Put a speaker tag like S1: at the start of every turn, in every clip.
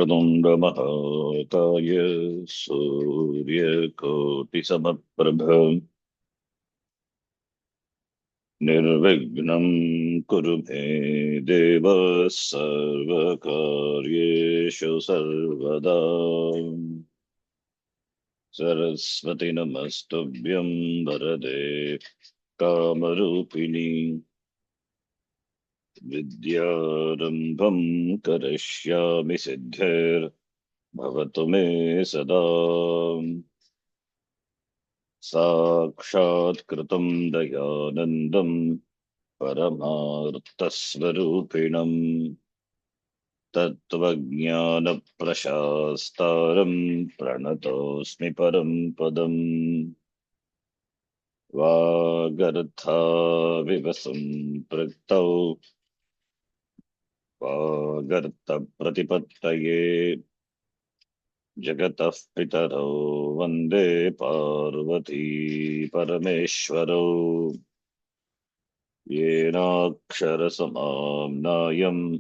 S1: वक्रतुण्ड महाकाय सूर्यकोटिसमप्रभ निर्विघ्नं कुरु मे देव सर्वकार्येषु सर्वदा। सरस्वती नमस्तुभ्यं वरदे कामरूपिणी विद्यारम्भं करिष्यामि सिद्धिर्भवतु मे सदा। साक्षात्कृतं दयानन्दं परमार्थस्वरूपिणं तत्त्वज्ञानप्रशास्तारं प्रणतोऽस्मि परं पदम्। वागर्थाविव सम्पृक्तौ वागर्थप्रतिपत्तये जगतः पितरौ वन्दे पार्वती परमेश्वरौ। येनाक्षरसमाम्नायम्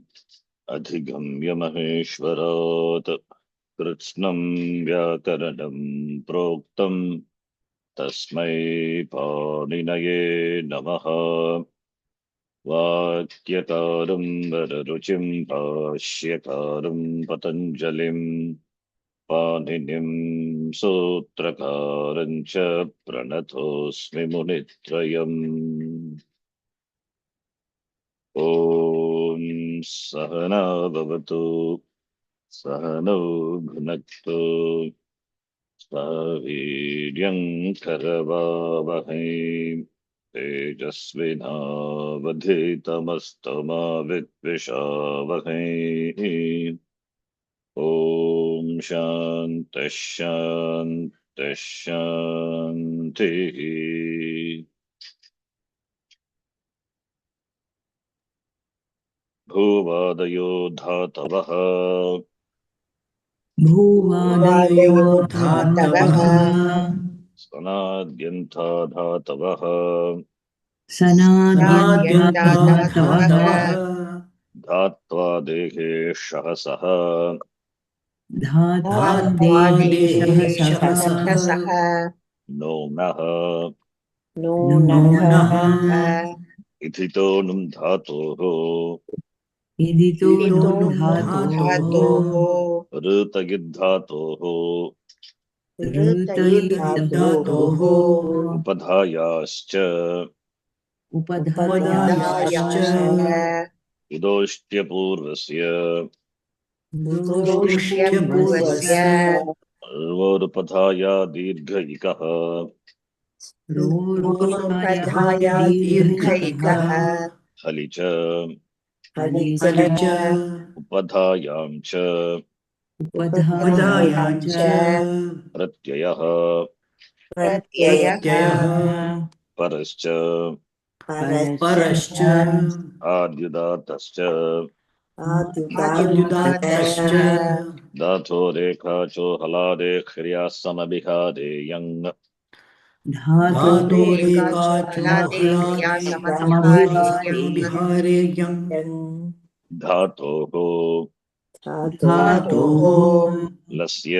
S1: अधिगम्य महेश्वरात् कृत्स्नं व्याकरणं प्रोक्तं तस्मै पाणिनये नमः। वाक्यकारं वररुचिं भाष्यकारं पतञ्जलिं पाणिनिं सूत्रकारं च प्रणतोऽस्मि मुनित्रयम्। ॐ सहना भवतु सहनौ भुनक्तु सह वीर्यं करवावहै तेजस्विनावधीतमस्तु मा विद्विषावहै। ॐ शान्तिः शान्तिः शान्तिः। भूवादयो धातवः सनाद्यन्ता धातवः धात्वा देहेशः सः नोम्नः इथितो नुं धातोः ऋतयिद्धातोः उपधायाश्च उदोष्ट्यपूर्वस्य र्वोरुपधाया दीर्घ इकः हलि च उपधायां च प्रत्ययः परश्च आद्युदात्तश्च धातोरेखाचो हलादेख्र्याः समभिहादेयं धातोः लस्य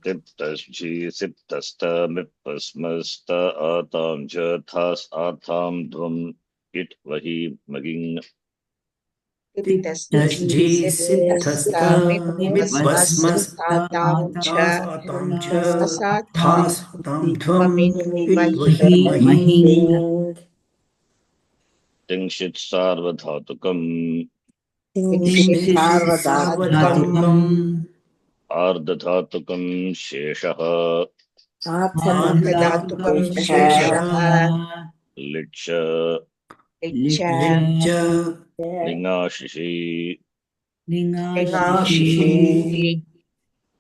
S1: तिप्तश्ची सिप्तस्त मिप्पस्मस्त आतां च थास् आतां ध्वम् इट् वही मगिङ् तिंशित् सार्वधातुकम् आर्धधातुकं शेषः लिट् लिङ्गाशिषि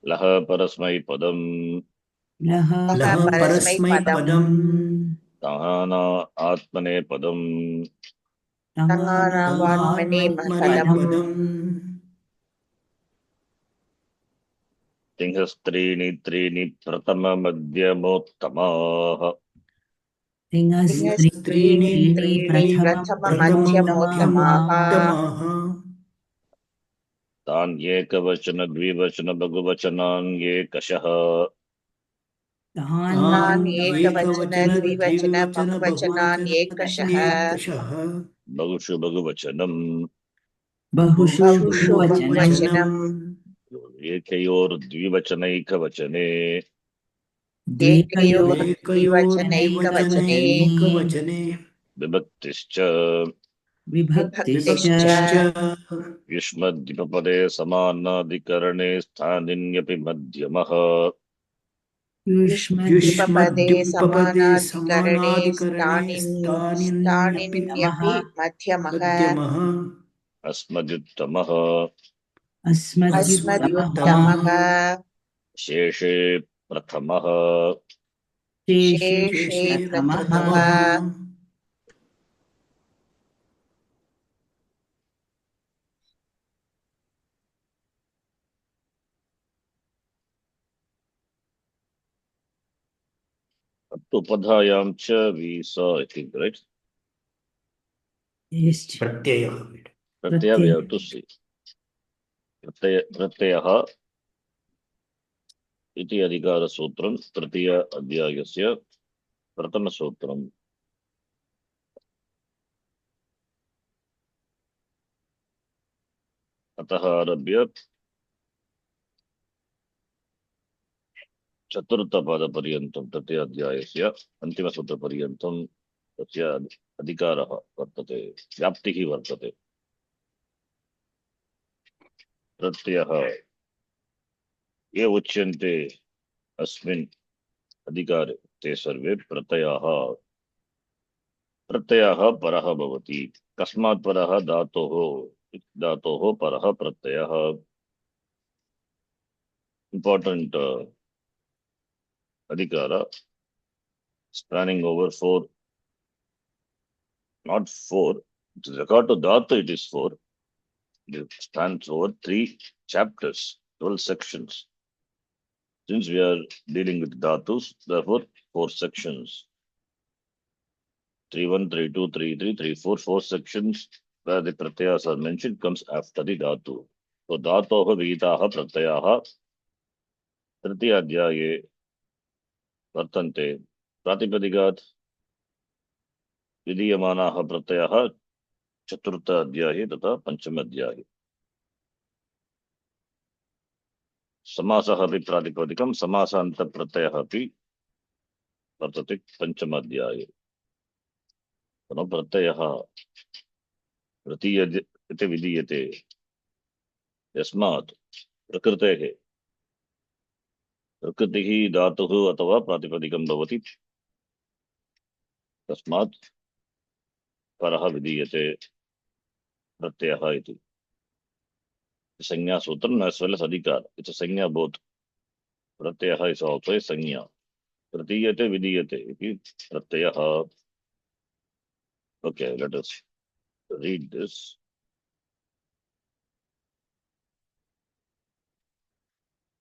S1: लः परस्मैपदम् तहाना आत्मनेपदम् तिंहस्त्रीणि त्रीणि प्रथममध्यमोत्तमाः तान् एकवचन द्विवचन बहुवचनान् एकशः
S2: तान् एकवचन द्विवचन बहुवचनान् एकशः
S1: बहुषु बहुवचनम्
S2: बहुषु बहुवचनम्
S1: एकयोर्द्विवचनैकवचने
S2: एकयोर्द्विवचनैकवचने
S1: विभक्तिश्च
S2: विभक्तिश्च
S1: युष्मद्विपदे समानाधिकरणे स्थानिन्यपि मध्यमः
S2: युष्मद्विपदे समानाधिकरणे स्थानिन्यपि मध्यमः
S1: अस्मद्युत्तमः
S2: अस्मद्युत्तमः
S1: शेषे प्रथमः
S2: शेषे प्रथमः
S1: उपधायां च we saw, I think, right? Pratyaya we have to see. प्रत्ययः इति अधिकारसूत्रं तृतीय अध्यायस्य प्रथमसूत्रम् अतः आरभ्य चतुर्थपादपर्यन्तं तृतीय अध्यायस्य अन्तिमसूत्रपर्यन्तं तस्य अधिकारः वर्तते, व्याप्तिः वर्तते। प्रत्ययः ये उच्यन्ते अस्मिन् अधिकारे ते सर्वे प्रत्ययः परः भवति। कस्मात् परः? धातोः परः प्रत्ययः। Important adhikara spanning over four, not four, with regard to dhatu it is four. It spans over 3 chapters, 12 sections. Since we are dealing with dhatus, therefore 4 sections. 3-1, 3-2, 3-3, 3-4, 4 sections where the pratyayas are mentioned comes after the dhatu. So dhatoh vihitaah pratyayah तृतीय अध्याये वर्तन्ते। प्रातिपदिकात् विधीयमानाः प्रत्ययः चतुर्थ अध्याये तथा पंचम अध्याये। समासः अपि प्रातिपदिकं, समासान्त प्रत्ययः अपि वर्तते पंचम अध्याये। प्रत्ययः तृतीय इति विधीयते यस्मात् प्रकृतेः, प्रकृतिः धातुः अथवा प्रातिपदिकं भवति, तस्मात् परः विधीयते प्रत्ययः इति। संज्ञा सूत्रम as well as अधिकार, it's a संज्ञा both. प्रत्ययः is also a संज्ञा। प्रतीयते विधीयते इति प्रत्ययः। Okay, let us read this.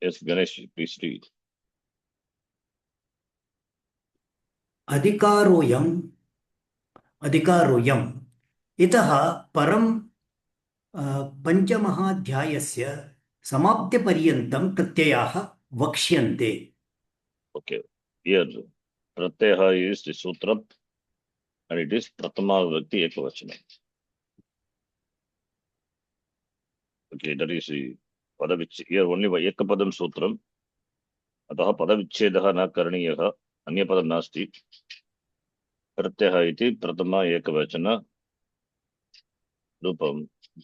S1: Yes, Ganesh, please read.
S3: अधिकारोऽयम् इतः परं पञ्चमहाध्यायस्य समाप्तिपर्यन्तं प्रत्ययाः वक्ष्यन्ते।
S1: Okay, here pratyaya is the sutra and it is prathama vibhakti ekavachana. Okay, that is the padavicchedam. Here only ekapadam sutram. अतः पदविच्छेदः न करणीयः, अन्यपदं नास्ति। प्रत्ययः इति प्रथम एकवचन रूपं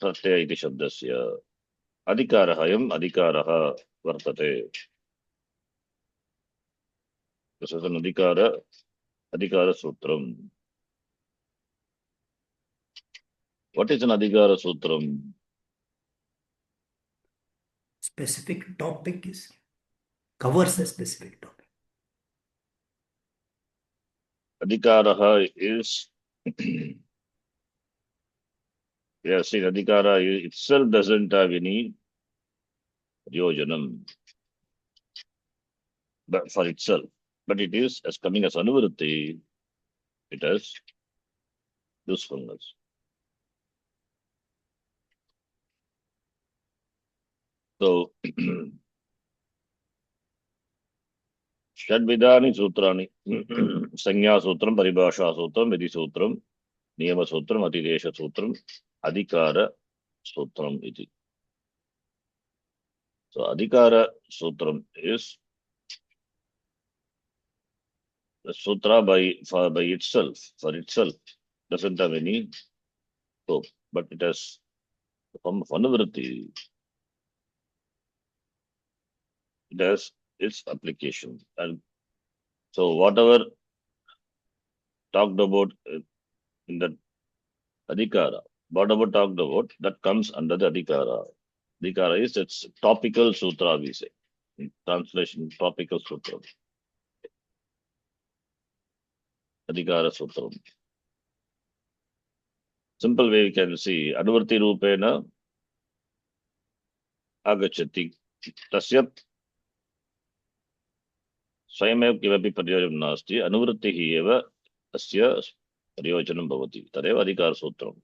S1: प्रत्यय इति शब्दस्य अधिकारः, अयम् अधिकारः वर्तते। अधिकारसूत्रम्। What is an अधिकारसूत्रम्?
S3: Specific topic covers a specific topic.
S1: Adhikaraha is yes, adhikara itself doesn't have any prayojanam but for itself, but it is as coming as anuvritti, it has usefulness. So, षड्विधानि सूत्राणि संज्ञासूत्रं परिभाषासूत्रं विधिसूत्रं नियमसूत्रम् अतिदेशसूत्रम् अधिकारसूत्रम् इति. So अधिकारसूत्रम् is the sutra by itself, for itself, doesn't have any scope, but it has the form of anuvritti. It has its application, and so whatever talked about in the adhikara, whatever talked about, that comes under the adhikara. Adhikara is its topical sutra, we say. In translation, topical sutra. Adhikara sutra. Simple way we can see, anuvritti rupena agachati. Tasya स्वयमेव किमपि प्रयोजनं नास्ति, अनुवृत्तिः एव अस्य प्रयोजनं भवति. तदेव अधिकारसूत्रम्.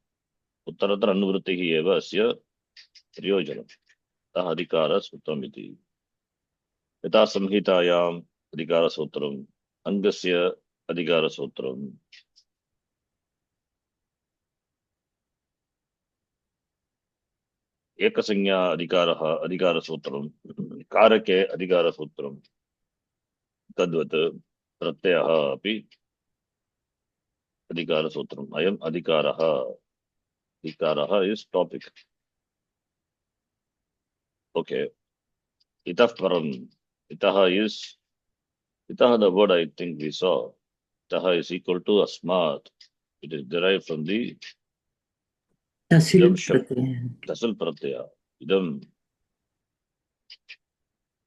S1: उत्तरतर अनुवृत्तिः एव अस्य प्रयोजनम्. अतः अधिकारसूत्रम् इति. यथा संहितायाम् अधिकारसूत्रम्, अङ्गस्य अधिकारसूत्रम्, एकसंज्ञा अधिकारः अधिकारसूत्रम्, कारके अधिकारसूत्रम्, तद्वत् प्रत्ययः अपि अधिकारसूत्रम्. अयम् अधिकारः. अधिकारः is topic. Okay. Itah param. Itah the word I think we saw. Itah is equal to asmat. It is derived from the
S4: तसिल्
S1: idam shabd.
S4: प्रत्ययः
S1: Tasil pratyaya. Idam.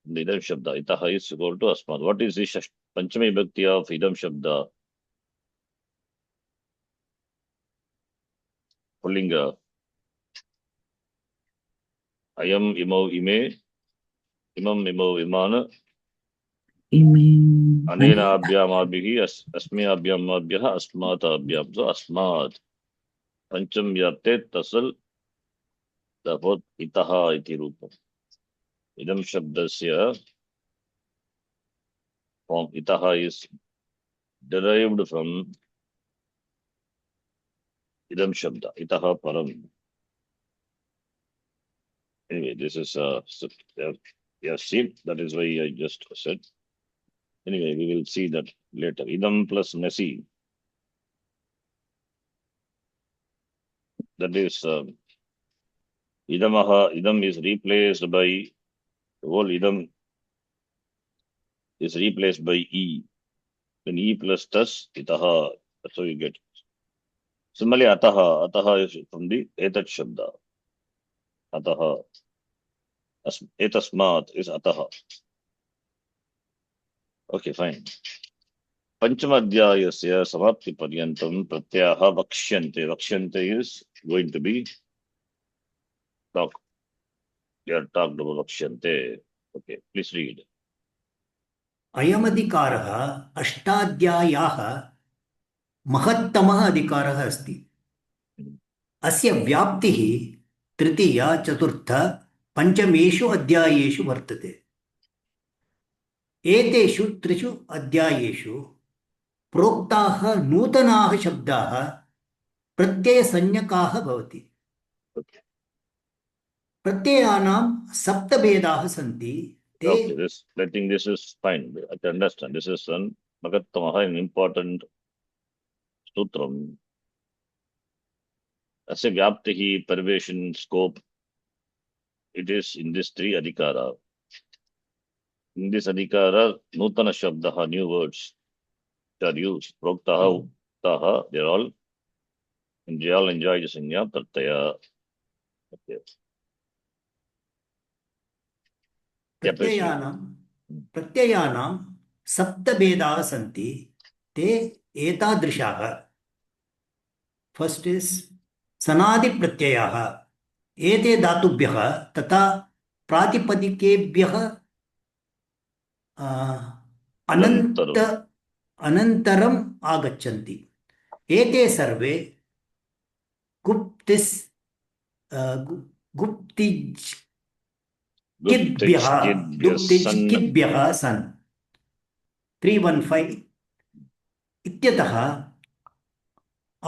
S1: The idam shabda. Itah is equal to asmat. What is the Panchami Bhakti of idam shabda? Pullinga. Ayam imau ime. Imam imau imana.
S4: इमे
S1: Anena abhyam abhihi. Asmi abhyam abhyah. Asmat abhyam. So asmat. Pancham yate tasal. Therefore, itaha iti rupam. Idam shabdasya form itaha is derived from idam shabda. Itaha param. Anyway, this is yes, see, that is why I just said. Anyway, we will see that later. Idam plus nasi. That is idam is replaced by the whole idam is replaced by e. Then e plus tas itaha. That's how you get. Similarly, ataha is from the etat shabda. Ataha. Etasmat is ataha. Okay, fine. Panchamadhyayasya samapti paryantam pratyaha vakshante. Vakshante is going to be talked. We are talked about vakshante. Okay, please read.
S3: अयमधिकारः अष्टाध्याय्याः महत्तमः अधिकारः अस्ति. अस्य व्याप्तिः तृतीय चतुर्थ पञ्चमेषु अध्यायेषु वर्तते. एतेषु त्रिषु अध्यायेषु प्रोक्ताः नूतनाः शब्दाः प्रत्ययसंज्ञकाः भवति. प्रत्ययानां सप्तभेदाः सन्ति.
S1: Okay, I think this is fine. I can understand. This is an an important sutram. As a vyaptihi, pervasion, scope, it is in this three adhikara. In this adhikara, nutana shabdaha, new words that are used. Proktaha, uktaha, they all enjoy the sanya pratyaya. Okay.
S3: प्रत्ययानां सप्तभेदाः सन्ति. ते एतादृशाः. First is सनादिप्रत्ययाः. एते धातुभ्यः तथा प्रातिपदिकेभ्यः अनन्तरम् आगच्छन्ति. एते सर्वे गुप्तिज् किद्भ्यः दुप्तिच्
S1: सन्
S3: किद्भ्यः सन् 315 इत्यतः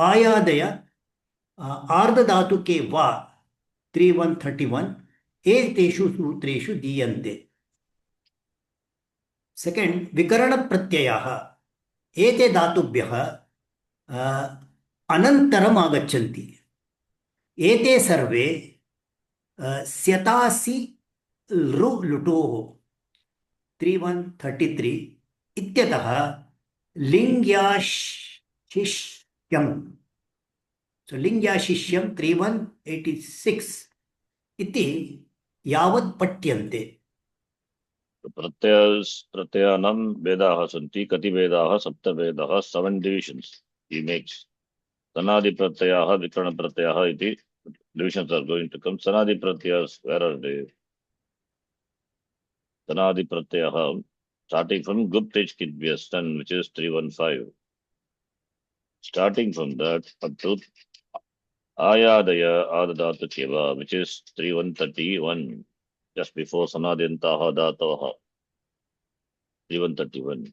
S3: आयादय आर्धधातुके वा 3131 एतेषु सूत्रेषु दीयन्ते। सेकेंड विकरणप्रत्ययाः एते धातुभ्यः अनन्तरम् आगच्छन्ति। एते सर्वे स्यतासि लृ लुटोः 3133 इत्यतः लिङ्ग्याशिष्यम् लिङ्ग्याशिष्यं 3186 इति यावत् पठ्यन्ते।
S1: प्रत्ययानां भेदाः सन्ति। कति भेदाः? 7 भेदाः, 7 divisions he makes. Sanadi pratyayah, vikarana pratyayah iti divisions are going to come. Sanadi pratyayas, where are they? Sanadi pratyayah starting from guptich kidvyastan, which is 315. Starting from that up to ayadaya adadatu keva, which is 3131, just before sanadyantaha dhataha 3131.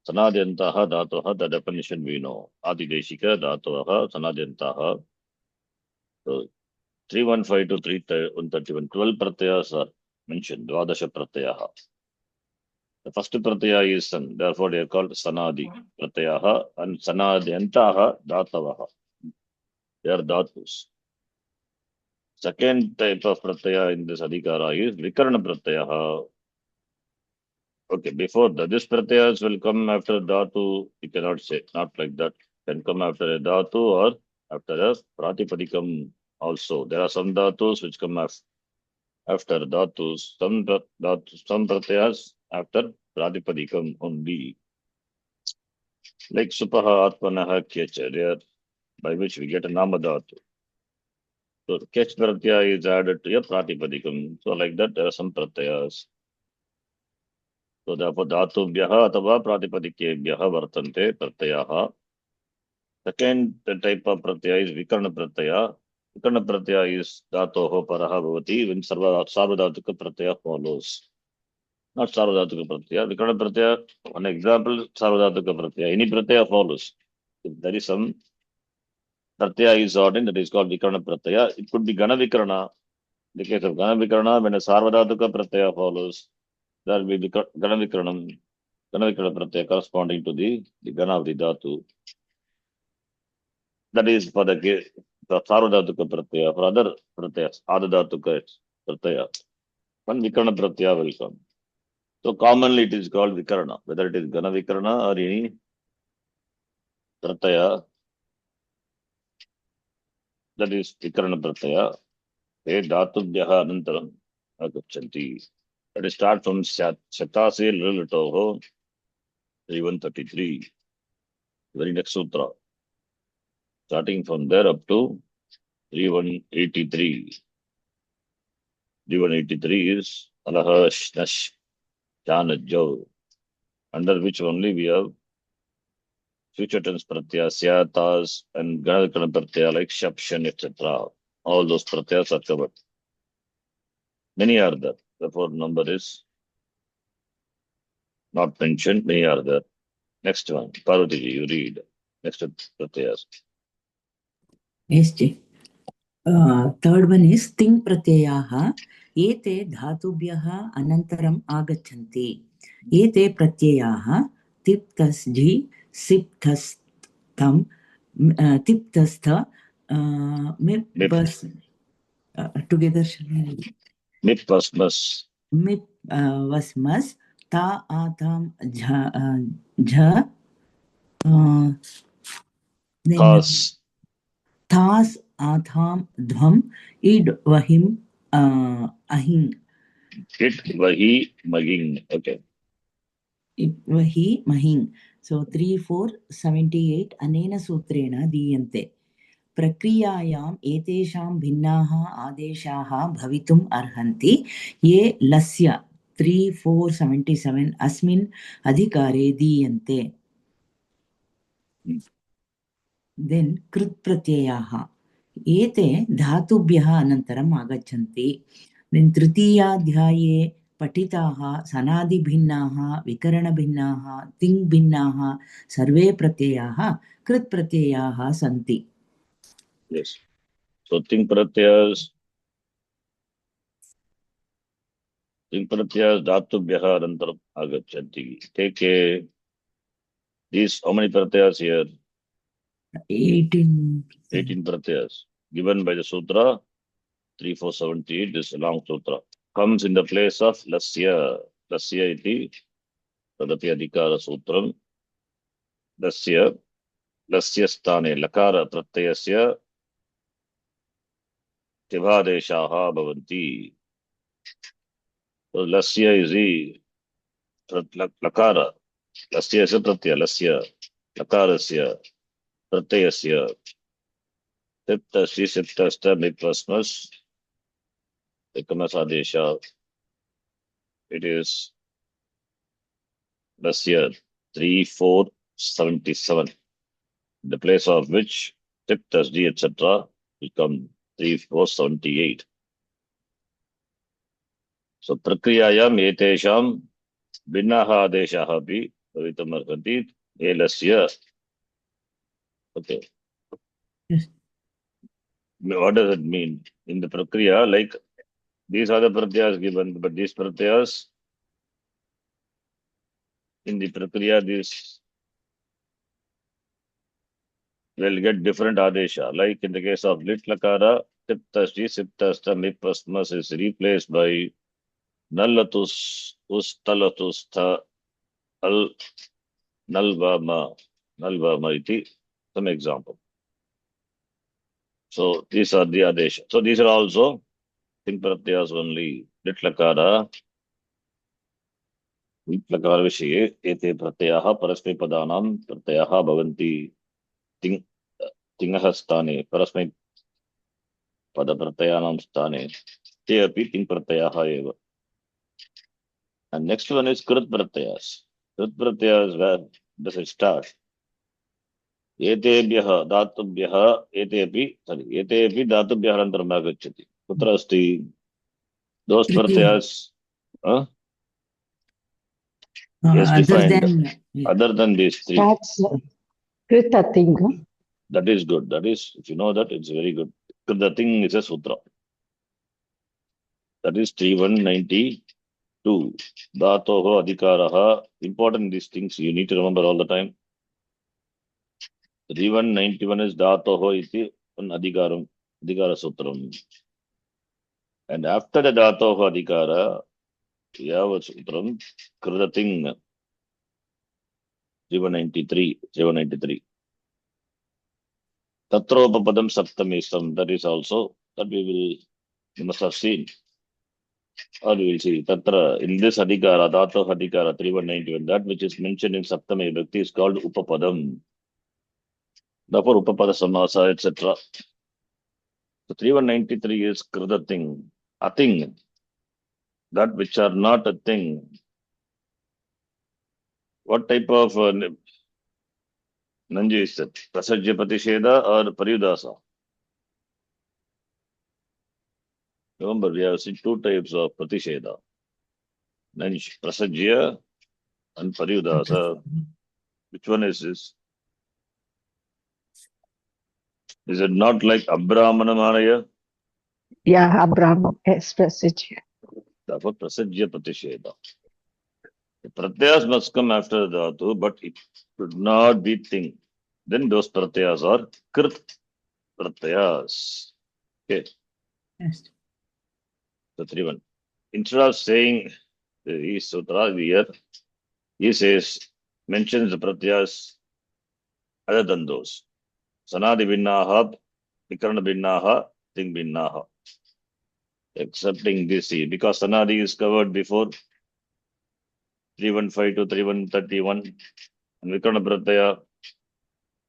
S1: Sanadyantaha dhataha, the definition we know. Adideshika dhataha sanadyantaha. So 315 to 3131, 12 pratyayas are mentioned. Dvadasha pratyayah. The first pratyaya is san, therefore they are called sanadi pratyayah, and sanadyantaha dhatavaha. They are dhatus. Second type of pratyaya in this adhikara is vikarana pratyaya. Okay, before that, this pratyayas will come after dhatu. You cannot say, not like that. Can come after a dhatu or after a pratipadikam also. There are some dhatus which come after dhatus. Some pratyayas after pratipadikam only. Like supaha atmanaha kyecha, there by which we get a nama dhatu. So kech pratyaya is added to a pratipadikam. So like that, there are some pratyayas. So therefore, dhatubhyaha atava pratipadikebhyaha vartante pratyayaha. Second type of pratyaya is vikarana pratyaya. Vikarana pratyaya is dhatoho paraha bhavati when sarvadhatuka pratyaya follows. Not sarvadhatuka pratyaya. Vikarana pratyaya, one example, sarvadhatuka pratyaya. Any pratyaya follows. If there is some pratyaya is ordained, that is called vikarana pratyaya. It could be gana vikarana. In the case of gana vikarana, when a sarvadhatuka pratyaya follows, there will be gana vikaranam. Gana vikarana pratyaya corresponding to the gana of the dhatu. That is for the sarvadhatuka pratyaya. For other pratyayas, adadhatuka pratyaya, one vikarana pratyaya will come. So commonly it is called vikarana, whether it is gana vikarana or any pratyaya, that is vikarana pratyaya. They dhatubhyaha anantaram agachanti. Let us start from Shatase Lilatoho 3133. Very next sutra. Starting from there up to 3183. 3183 is Alaha Shnash Janajo, under which only we have future tense pratyaya, syatas, and ganavikana pratyaya like shapshan, etc. All those pratyayas are covered. Many are there. Therefore, number is not mentioned. Many are there. Next one, Parvati, you read. Next pratyayas.
S4: Yes, Ji. Third one is ting pratyayaha ete dhatubhyah anantaram agachanti. Ete pratyayaha tiptasji siptastam tiptastha mipbas together
S1: Mipasmas.
S4: Mipvasmas ta atam jha
S1: Kas.
S4: tas atham dhvam id vahim ahing.
S1: It vahi maging. Okay.
S4: Id vahi mahing. So 3478 anena sutrena diyante. प्रक्रियायाम् एतेषां भिन्नाः आदेशाः भवितुम् अर्हन्ति ये लस्य 3477 अस्मिन् अधिकारे दीयन्ते. Then कृत् प्रत्ययाः एते धातुभ्यः अनन्तरम् आगच्छन्ति. Then Tritiyadhyaye Patitaha Sanadibhinnaha Vikaranabhinnaha Tingbhinnaha Sarve Pratyayaha Krit Pratyayaha Santi.
S1: Yes. So ting pratyas dhatubhyaha anantaram agachanti. Take these, how many pratyas here?
S4: 18.
S1: 18 pratyas given by the sutra 3478. This long sutra comes in the place of lasya. Lasya iti tadati adhikara sutram. Lasya stane lakara pratyasya tivadeshaha bhavanti. So lasya is the lakara. Lasya is a pratyaya. Lasya lakarasya pratyasya siptasta mikvasmas ekamasadesha. It is lasya 3477. The place of which tip, tasdi, etc. become 3478. So prakriyayam etesham binnaha adeshaha api bhavitum arhati elasya. Okay.
S4: Yes.
S1: What does it mean? In the prakriya, like these are the pratyas given, but these pratyas in the prakriya, this will get different adesha. Like in the case of lit lakara, tip tasdi, sip tasta, mipasmas is replaced by Nalatus, Ustalatus, Al Nalvama iti, some example. So these are the Adesha. So these are also Ting Pratyas only. Litlakara Vishaye, Ete Pratyaha, Parasmai Padanam, Pratyaha Bhavanti, Tingahastane, Parasmai Pada Pratyanam Stane, Te api Ting Pratyaha eva. And next one is Krit Pratyas. Krit Pratyas, where does it start? एतेभ्यः धातुभ्यः एतेपि धातुभ्यः अनन्तरम् आगच्छति. कुत्र अस्ति? Those pratyas is defined other than these three.
S5: That's Krita thing.
S1: That is good. That is, if you know that, it's very good. The thing is a sutra. That is 3192. Dhatoho adhikaraha. Important these things you need to remember all the time. 3191 is Dhatoho iti an adhikara sutram. And after the Dhatoho adhikara, Yavat sutram, Kridating 793. Tatropapadam saptamisam, that is also, that you must have seen. Or we will see. Tatra, in this adhikara, Dhatoho adhikara 3191, that which is mentioned in Saptami Vibhakti is called Upapadam. Therefore, Upapada Samasa, etc. So 3193 is Kridating, a thing. That which are not a thing. What type of Nanji is that? Prasajya Patisheda or Pariyudasa? Remember, we have seen two types of Pratisheda. Nanj, Prasajya and Pariyudasa. Which one is this? Is it not like Abrahmanamanaya?
S5: Yeah, Abraham expressed.
S1: Therefore, Prasajya Pratisheda. The Pratyas must come after the Dhatu, but it should not be thing. Then those Pratyas are Krit Pratyas. Okay.
S4: Yes.
S1: So 3-1. Instead of saying the sutra here, he says, mentions the pratyas other than those. Sanadi binnaha, vikarana binnaha, ting binnaha. Excepting this, because Sanadi is covered before 315 to 3131, and vikarana pratyaya,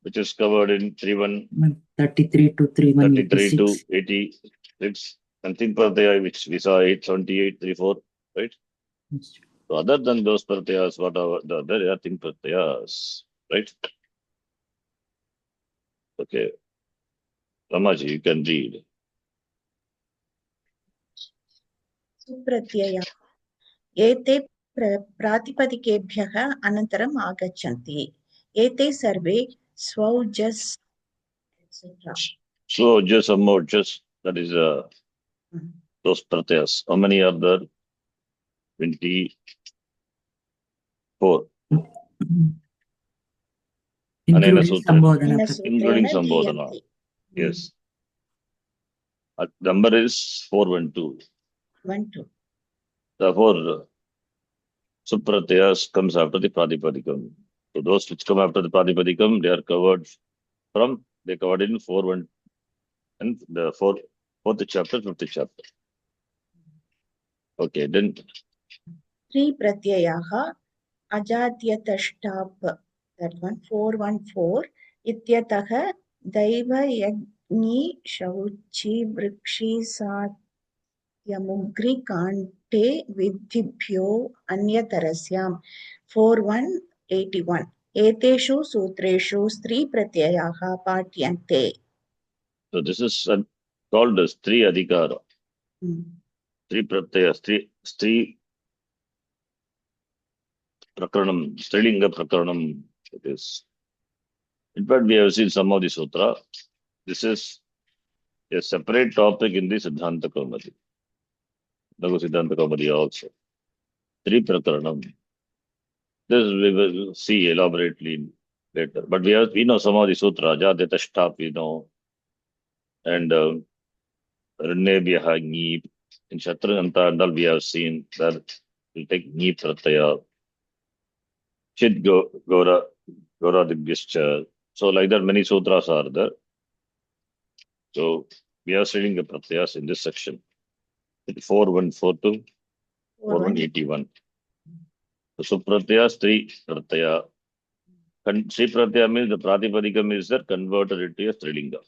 S1: which is covered in
S4: 33 to
S1: 3133 to
S4: 3186.
S1: 86, and ting pratyaya, which we saw 878, 34, right?
S4: Yes.
S1: So other than those pratyas, what are the other ting pratyas, right? Okay. Ramaji, you can read.
S2: सुप्रत्यय एते प्रातिपदिकेभ्यः अनन्तरम् आगच्छन्ति एते सर्वे स्वौजस् etc.
S1: So just about just that is those pratyas. How many are there? 24. Anena
S4: Including
S1: sutra.
S4: Sambodhana.
S2: अनेन
S1: Including
S2: सूत्रेण
S1: Sambodhana.
S2: दीयन्ते
S1: Yes. Number is 412.
S2: 1 2
S1: Therefore, supratyas comes after the pradipadikam. So those which come after the pradipadikam, they are covered in 4-1 and the fourth chapter, 5th chapter. Okay, then
S2: 3 प्रत्ययाः अजात्यतष्टाप् that one 414 इत्यतः दैवयज्ञी शौची वृक्षी सात्यमुग्री काण्टे विद्धिभ्यो अन्यतरस्यां 4181 एतेषु सूत्रेषु स्त्रीप्रत्ययाः पाठ्यन्ते.
S1: so this is called as three adhikara. Three pratyas, three rakaranam, strilinga prakaranam. It is. In fact, we have seen some of the sutra. This is a separate topic in the Siddhanta Kaumadi. Lagu Siddhanta Kaumadi also. Three prakaranam. This we will see elaborately later. But we know some of the sutra, Jadetashthap, we know, and Rannebhyaha, Nyi. In Shatruganta and all we have seen that we take Nyi Pratyaya, Chit Gora Digyascha. So like that many sutras are there. So we are studying the Pratyas in this section. 4142 to 4181. So Pratyas, three Pratyaya. Three Pratyaya means the Pratipadikam is there, converted into a Strilinga.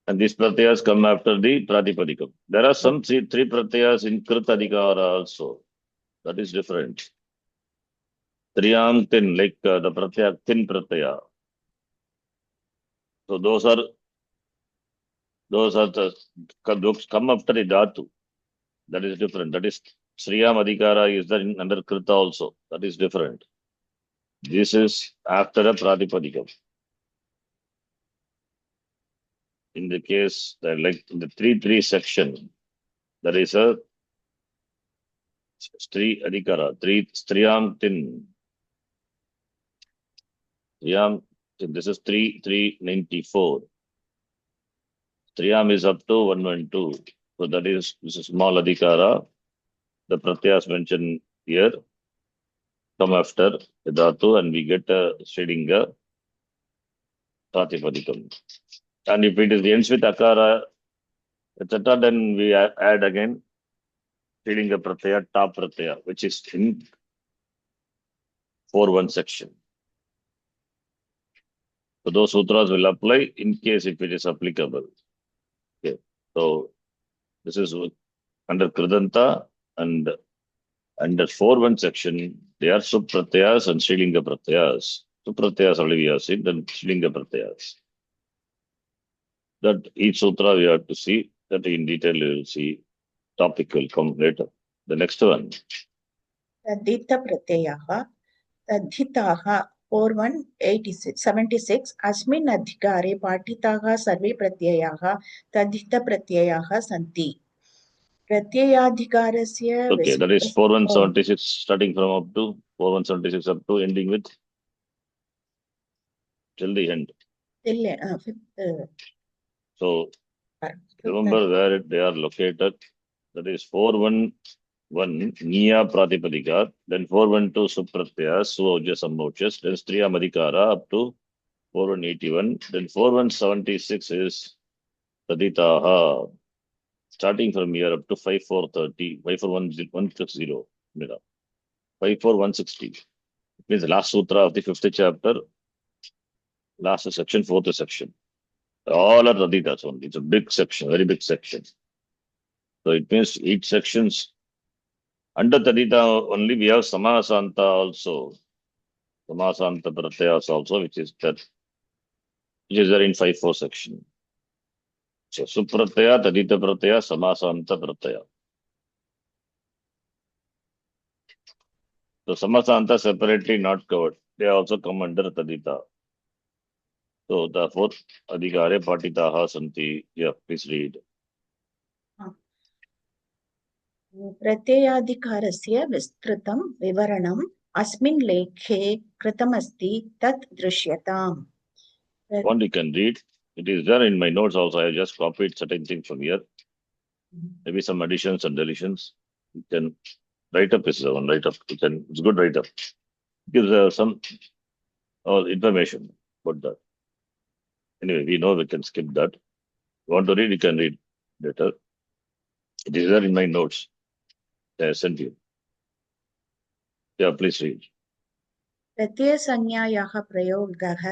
S1: And these pratyas come after the pratipadikam. There are some three pratyas in Kritadikara also. That is different. Triyam tin, like the pratyaya tin pratyaya. So those come after the dhatu. That is different. That is Sriyam Adhikara is there under Krita also. That is different. This is after a pratipadikam. In the case, like in the 3-3 section, there is a Stri Adhikara, Striyam tin. Striyam, this is 394. Striyam is up to 112. So that is, this is small Adhikara. The Pratyas mentioned here come after Dhatu and we get a Sridinga Pratipadikam. And if it is ends with Akara, etc., then we add again Sridinga Pratyaya, Top Pratyaya, which is in 4-1 section. So those sutras will apply in case if it is applicable. Okay. So this is under Kridanta and under 4-1 section, they are Supratyas and Srilinga Pratyas. Supratyas already we have seen, then Srilinga Pratyas. That each sutra we have to see, that in detail you will see. Topic will come later. The next one.
S2: तद्धित प्रत्ययाः तद्धिताः 4176 अस्मिन् अधिकारे पाठिताः सर्वे प्रत्ययाः तद्धितप्रत्ययाः सन्ति. प्रत्ययाधिकारस्य
S1: Okay, that is 4176 starting from up to 4176 up to ending with till the end. So remember where they are located. That is 411 Niya Pratipadika, then 412 Supratyas, Suoja Sammochas, then Striya Madhikara up to 4181, then 4176 is Taditaha, starting from here up to 5430, 54160, 54160. It means the last sutra of the 5th chapter, last section, 4th section. All are Taditas only. It's a big section, very big section. So it means each sections under Tadita only we have Samasanta also. Samasanta Pratyas also, which is there in 5-4 section. So Supratyaya, Tadita Pratyaya, Samasanta Pratyaya. So samasanta separately not covered. They also come under tadita. So the fourth adhikare patitaha santi. Yeah, please read.
S2: प्रत्ययाधिकारस्य विस्तृतं विवरणम् अस्मिन् लेखे कृतमस्ति तत् दृश्यताम्.
S1: One you can read. It is there in my notes also. I have just copied certain things from here. Maybe some additions and deletions. You can write up this one. Write up. It's good write up. Gives some information about that. Anyway, we know we can skip that. You want to read, you can read later. It is there in my notes. I sent you. Yeah, please read.
S2: प्रत्ययसंज्ञायाः प्रयोगः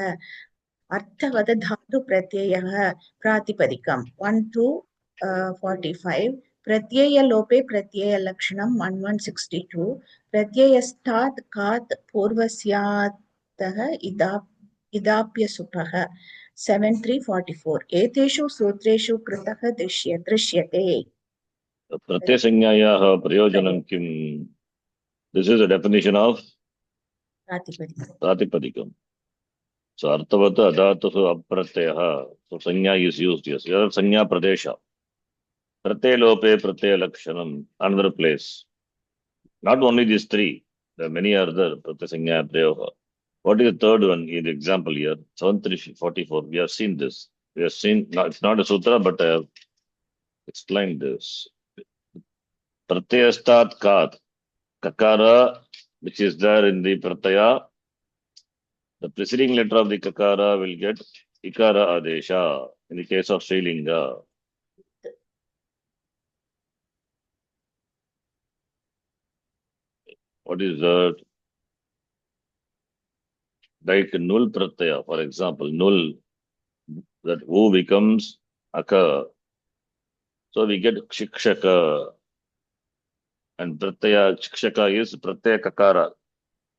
S2: अर्थवद धातुप्रत्ययः प्रातिपदिकम् 1 to 45 प्रत्ययलोपे प्रत्ययलक्षणम् 1162 प्रत्ययस्थात् कात् पूर्वस्यातः इदाप्यसुपः 7344 एतेषु सूत्रेषु कृतः दृश्यते.
S1: Pratyasangyayaha prayojanam kim. This is a definition of pratipadikam. So arthavata adhatuhu apratyaha. So sanya is used. Yes. Here sanya pradesha. Pratyalope pratyalakshanam. Another place. Not only these three. There are many other pratyasangya prayoga. What is the third one? In the example here, 7344. We have seen this. We have seen. No, it's not a sutra, but I have explained this. Pratyastat kat. Kakara, which is there in the pratyaya, the preceding letter of the kakara will get ikara adesha in the case of Srilinga. What is that? Like null pratyaya, for example, null, that who becomes aka. So we get shikshaka, and pratyaya shikshaka is pratyaya kakara.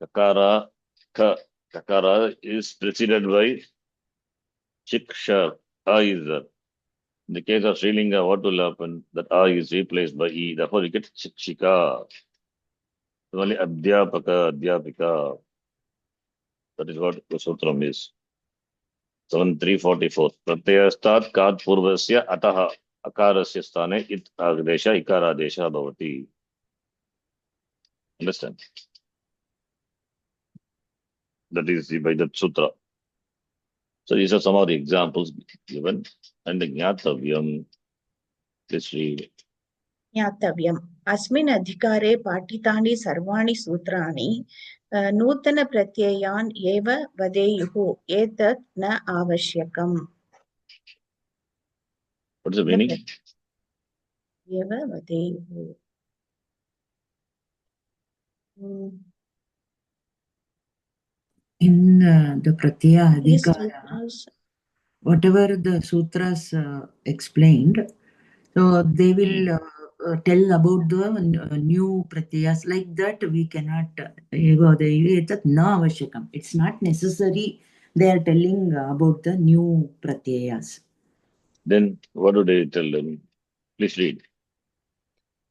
S1: Kakara, ka, kakara is preceded by shiksha, a is there. In the case of Srilinga, what will happen? That A is replaced by E. Therefore, we get Shikshika. Only Adhyapaka, Adhyapika. That is what the Sutram is. 7344. Pratyastat kad purvasya ataha akarasya sthane it agdesha ikaradesha bhavati. Understand? That is by that sutra. So these are some of the examples given. And the Jnatavyam. Let's read.
S2: ज्ञातव्यम् अस्मिन् अधिकारे पाठितानि सर्वाणि सूत्राणि नूतनप्रत्ययान् एव वदेयुः एतत् न आवश्यकम्.
S1: What is the meaning?
S2: एव वदेयुः.
S4: In the Pratyaya
S2: These
S4: Adhikara,
S2: sutras,
S4: whatever the sutras explained, so they will tell about the new pratyas. Like that, we cannot. It's not necessary. They are telling about the new pratyayas.
S1: Then what do they tell them? Please read.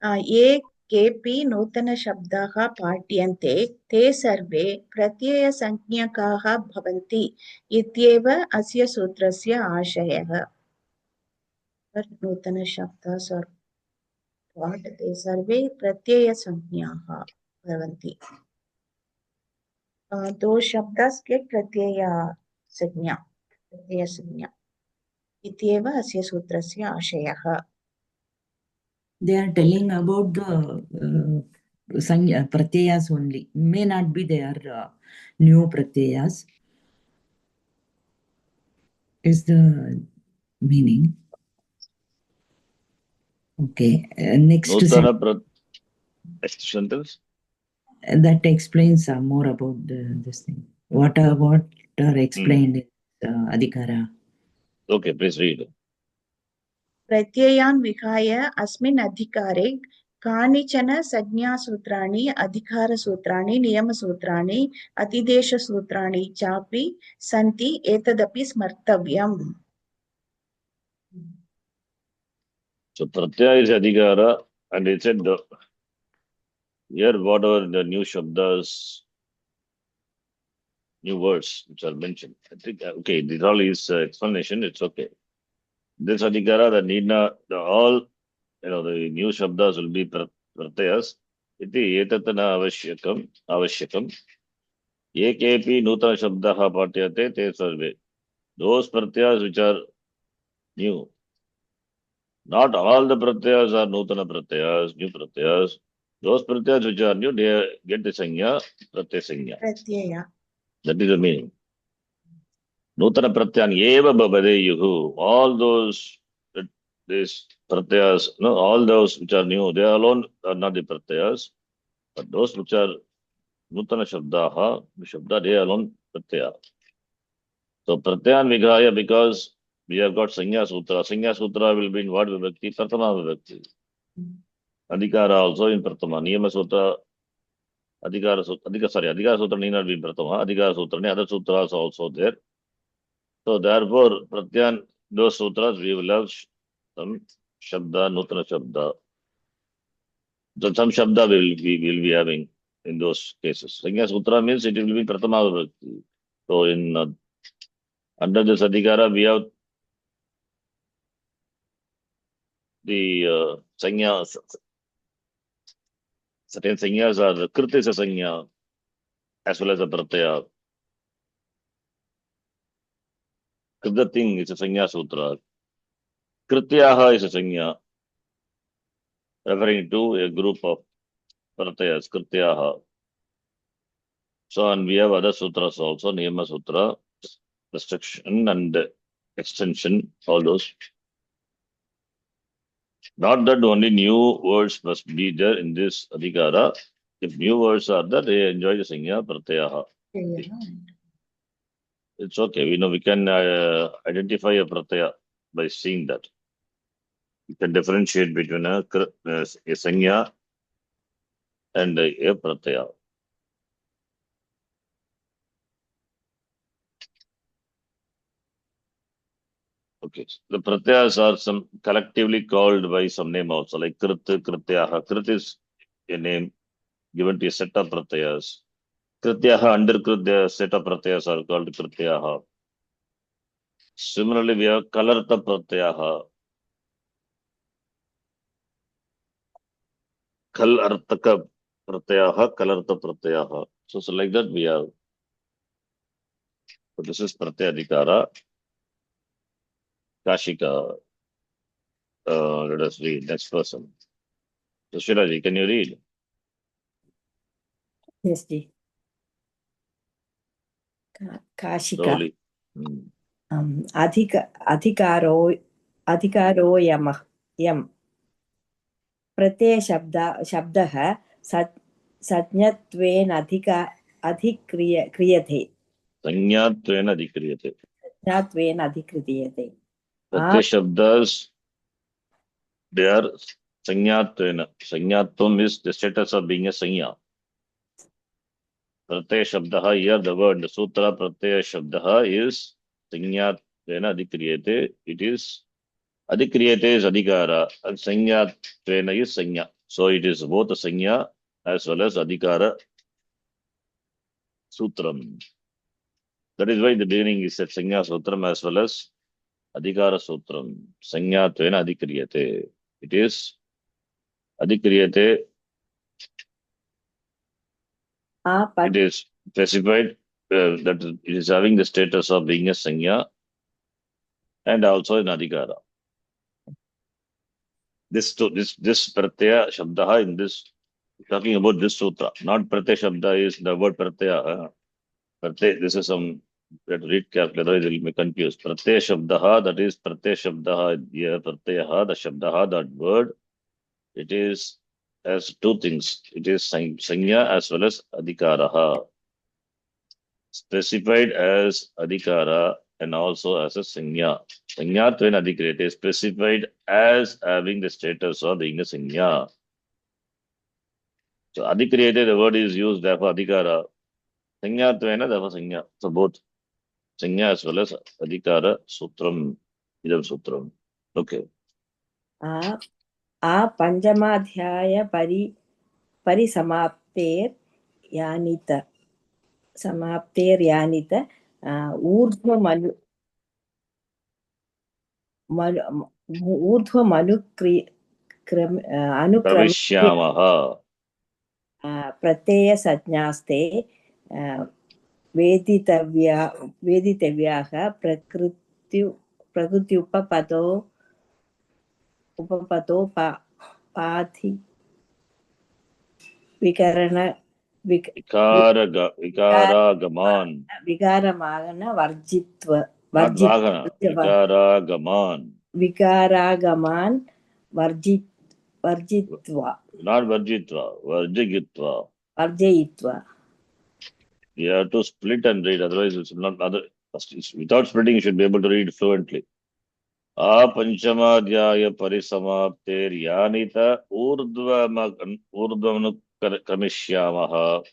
S2: ये केऽपि नूतनशब्दाः पाठ्यन्ते ते सर्वे प्रत्ययसंज्ञकाः भवन्ति इत्येव अस्य सूत्रस्य आशयः. नूतनशब्दाः ते सर्वे प्रत्ययसंज्ञाः भवन्ति. Those शब्दास् get प्रत्ययसंज्ञा इत्येव अस्य सूत्रस्य आशयः.
S4: They are telling about the pratyayas only. May not be their new pratyayas. Is the meaning. Okay. Next
S1: sentence.
S4: That explains more about this thing. What are explained in Adhikara.
S1: Okay, please read.
S2: प्रत्ययान् विहाय अस्मिन् अधिकारे कानिचन संज्ञासूत्राणि अधिकारसूत्राणि नियमसूत्राणि अतिदेशसूत्राणि चापि सन्ति एतदपि स्मर्तव्यम्.
S1: So pratyaya is adhikara, and it said Here, whatever the new shabdas, new words which are mentioned, I think, okay, this all is explanation, it's okay. This adhikara, the need not, all, the new shabdas will be pratyas. Iti etatana avashyakam. Ekepi nutana shabdaha patyate te sarve. Those pratyas which are new. Not all the pratyas are nutana pratyas, new pratyas. Those pratyas which are new, they get the sanya, pratyaya sanya.
S2: pratyaya.
S1: That is the meaning. Nutana pratyan eva babadeyuhu. All those, these pratyas, no, all those which are new, they alone are not the pratyas. But those which are nutana shabdaha, shabda, they alone pratyaya. So pratyan vigrahaya, because we have got sanya sutra. Sanya sutra will be in what vibhakti? Pratama vibhakti. Adhikara also in pratama. Niyama sutra, adhikara sutra need not be in pratama. Adhikara sutra, other sutras also there. So therefore, pratyan, those sutras we will have some shabda, nutana shabda. So some shabda we will be having in those cases. Sanya sutra means it will be pratama vibhakti. So in under this adhikara, we have the sanya, certain sanyas are the kritisa sanya as well as the pratyaya. Krita thing is a sanya sutra. Krityaha is a sanya referring to a group of pratyayas, krityaha. So, and we have other sutras also, Niyama Sutra, restriction and extension, all those. Not that only new words must be there in this adhikara. If new words are there, they enjoy the sanya pratyaha. It's okay. We know we can identify a pratyaya by seeing that. You can differentiate between a sanya and a pratyaya. Okay. The pratyayas are some collectively called by some name also, like krit, krityaha. Krit is a name given to a set of pratyayas. Krityaha, under krit, the set of pratyayas are called krityaha. Similarly, we have kalarta pratyaha. Kal artaka pratyaha, kalarta pratyaha. So like that we have. So this is pratyadhikara. Kashika. Let us read. Next person. So Shiraji, can you read?
S6: Yes, ji. Kashika.
S1: Slowly.
S6: अधिकारो यम प्रत्ययशब्दः संज्ञत्वेन अधिक्रियते.
S1: संज्ञात्वेन अधिक्रियते.
S6: संज्ञत्वेन अधिक्रियते.
S1: Pratyaya shabdas, they are sanyatvena. Sanyatvam is the status of being a sanya. Pratyaya shabdaha, here the word, the sutra pratyaya shabdaha is sanyatvena adhikriyate. It is adhikriyate is adhikara and sanyatvena is sanya. So it is both a sanya as well as adhikara sutram. That is why the beginning is said sanya sutram as well as adhikara sutram. Sanyatvena adhikriyate. It is adhikriyate. It is specified that it is having the status of being a sanya and also an adhikara. This pratyaya shabdaha in this, talking about this sutra, not pratyaya shabda is the word pratyaya. This is some, that read carefully, otherwise it will be confused. Pratyaya shabdaha, that is pratyaya shabdaha, here pratyaha, the shabdaha, that word, it is as two things. It is sanya as well as adhikaraha. Specified as adhikara and also as a sanya. Sanyatvena adhikriyate is specified as having the status of being a sanya. So adhikriyate, the word is used, therefore adhikara. Sanyatvena, therefore sanya. So both sanya as well as adhikara sutram, idam sutram. Okay.
S6: पंचमाध्याय परिसमाप्तेर्यानित समाप्तेर्यानित ऊर्ध्वमनु अनुक्रम्य
S1: प्रविश्यामः
S6: प्रत्ययसंज्ञास्ते वेदितव्याः प्रकृत्युपपदो पाधि
S1: विकारागमान्
S6: विकारमान
S1: not vagana विकारागमान्
S6: विकारागमान् वर्जित्वा
S1: not वर्जयित्वा
S6: वर्जयित्वा.
S1: you have to split and read, otherwise it's not other. Without splitting you should be able to read fluently. पंचमाध्याय परिसमाप्तेर्यानित ऊर्ध्वमनुक्रमिष्यामः.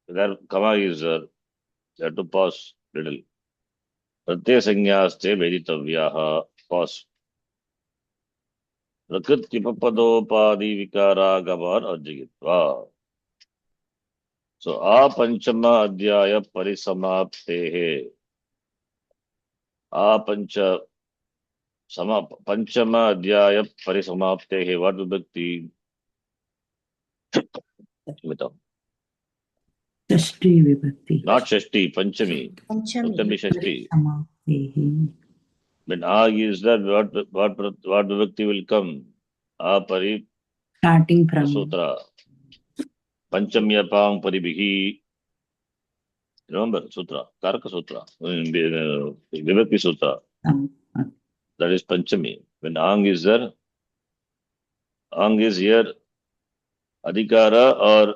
S1: There comma is there. You have to pause little. प्रत्ययसंज्ञास्ते वेदितव्याः. Pause. प्रकृत्युपपदोपादि विकारागमान् अर्जयित्वा. So पंचम अध्याय परिसमाप्तेः. पंचम अध्याय परिसमाप्तेः. What vibhakti? बताओ.
S4: षष्ठी विभक्ति.
S1: Not Shashti, Panchami.
S2: Panchami.
S1: Panchami Shashti.
S4: समाप्तेः.
S1: When is that, what vibhakti will come? Pari
S4: Starting from
S1: Sutra. Panchamyapam Paribihi. Remember Sutra, Karaka Sutra, Vibhakti Sutra. That is Panchami. When Ang is there, Ang is here, Adhikara or,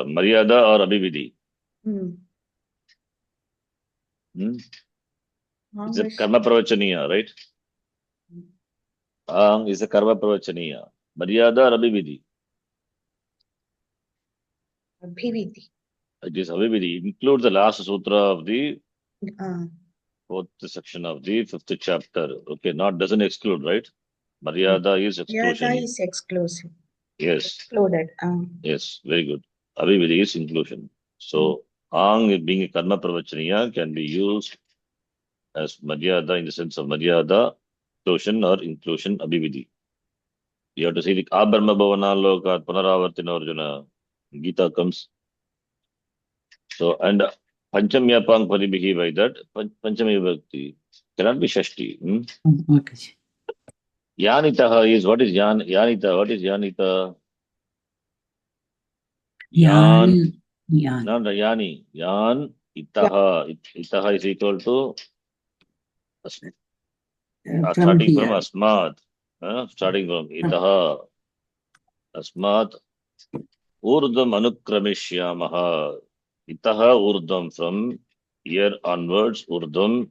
S1: Maryada or Abhividhi. It's a Karma Pravachaniya, right? Ang is a Karma Pravachaniya. Maryada or Abhividhi?
S2: Abhividhi.
S1: It is Abhividhi. It includes the last sutra of the
S2: Ah,
S1: fourth section of the fifth chapter. Okay, doesn't exclude, right? Maryada is exclusion.
S2: Yada is exclusive.
S1: Yes,
S2: Excluded.
S1: yes, very good. Abhividhi is inclusion. So, Ang being a Karma Pravachaniya can be used as Maryada in the sense of Maryada, exclusion or inclusion, Abhividhi. You have to see the Abrahma Bhavana Lokat Punaravartina Arjuna. Gita comes. So, and Panchamyapang Paribihi by that, Panchami Vibhakti cannot be Shashti.
S4: Okay.
S1: Yanitaha is, what is Yanita? What is Yanita?
S4: Yan.
S1: Not the Yani. Yan, Itaha. Itaha is equal to starting from Asmat. Starting from Itaha. Asmat. Urdham Anukramishyaamaha. Itaha Urdham, from here onwards, Urdham.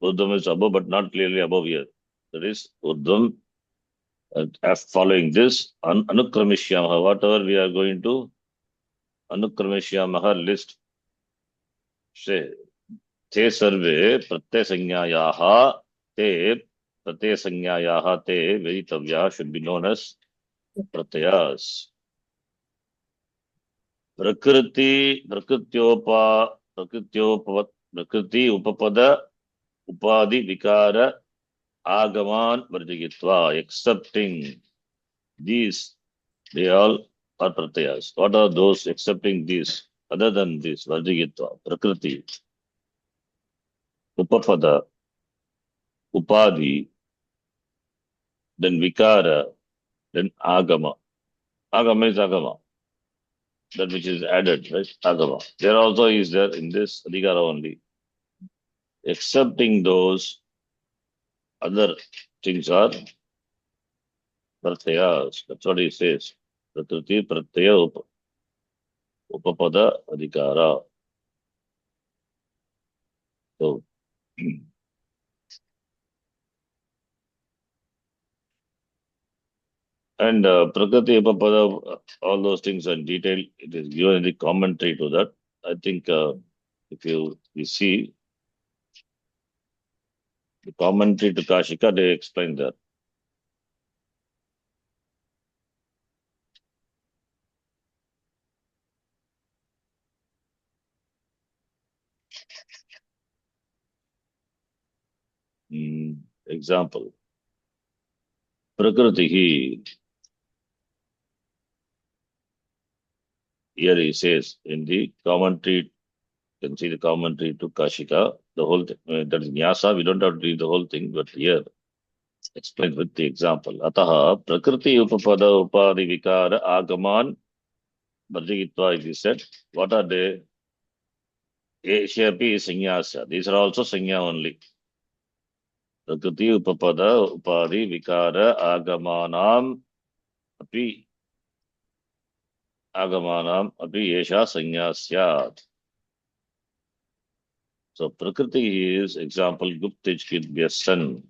S1: Urdham is above, but not clearly above here. That is Urdham. Following this, Anukramishyaamaha. Whatever we are going to Anukramishyaamaha list. Say, te sarve pratyasangyayaha te veditavya should be known as pratyas. Prakriti upapada upadi vikara agaman varjagitva. Accepting these, they all are pratyas. What are those accepting these? Other than this, varjagitva, prakriti, upapada, upadi, then vikara, then agama. Agama is agama. That which is added, right? Agama. There also is there in this adhikara only. Accepting those other things are pratyas. That's what he says. Prakriti, pratyaya, upapada, adhikara. So, and Prakriti, Upapada, all those things are in detail. It is given in the commentary to that. I think if you see the commentary to Kashika, they explain that. Example. Prakritihi. Here he says in the commentary, you can see the commentary to Kashika, the whole thing, that is Nyasa, we don't have to read the whole thing, but here explained with the example. Ataha Prakriti Upapada Upadi Vikara Agaman Bhadrigitva, it is said. What are they? Eshapi is Sannyasa. These are also Sanya only. Prakriti Upapada Upadi Vikara Agamanam Api Esha Sannyasya. So Prakriti is example Guptij Kidbyasan.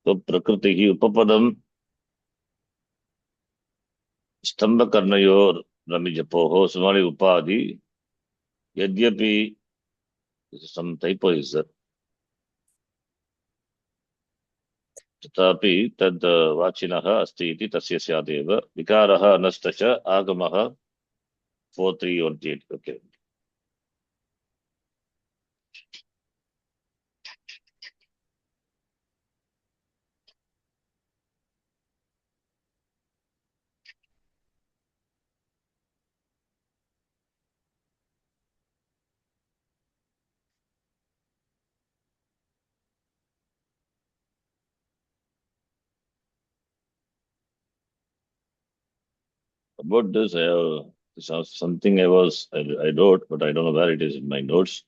S1: So Prakriti Upapadam Stamba Karnayor Ramijapoho Sumali Upadi Yadyapi, some typo is there. तथापि तद् वाचिनः अस्ति इति तस्य स्यादेव विकारः नष्ट च आगमः 4318. Okay. About this, this is something I wrote, but I don't know where it is in my notes.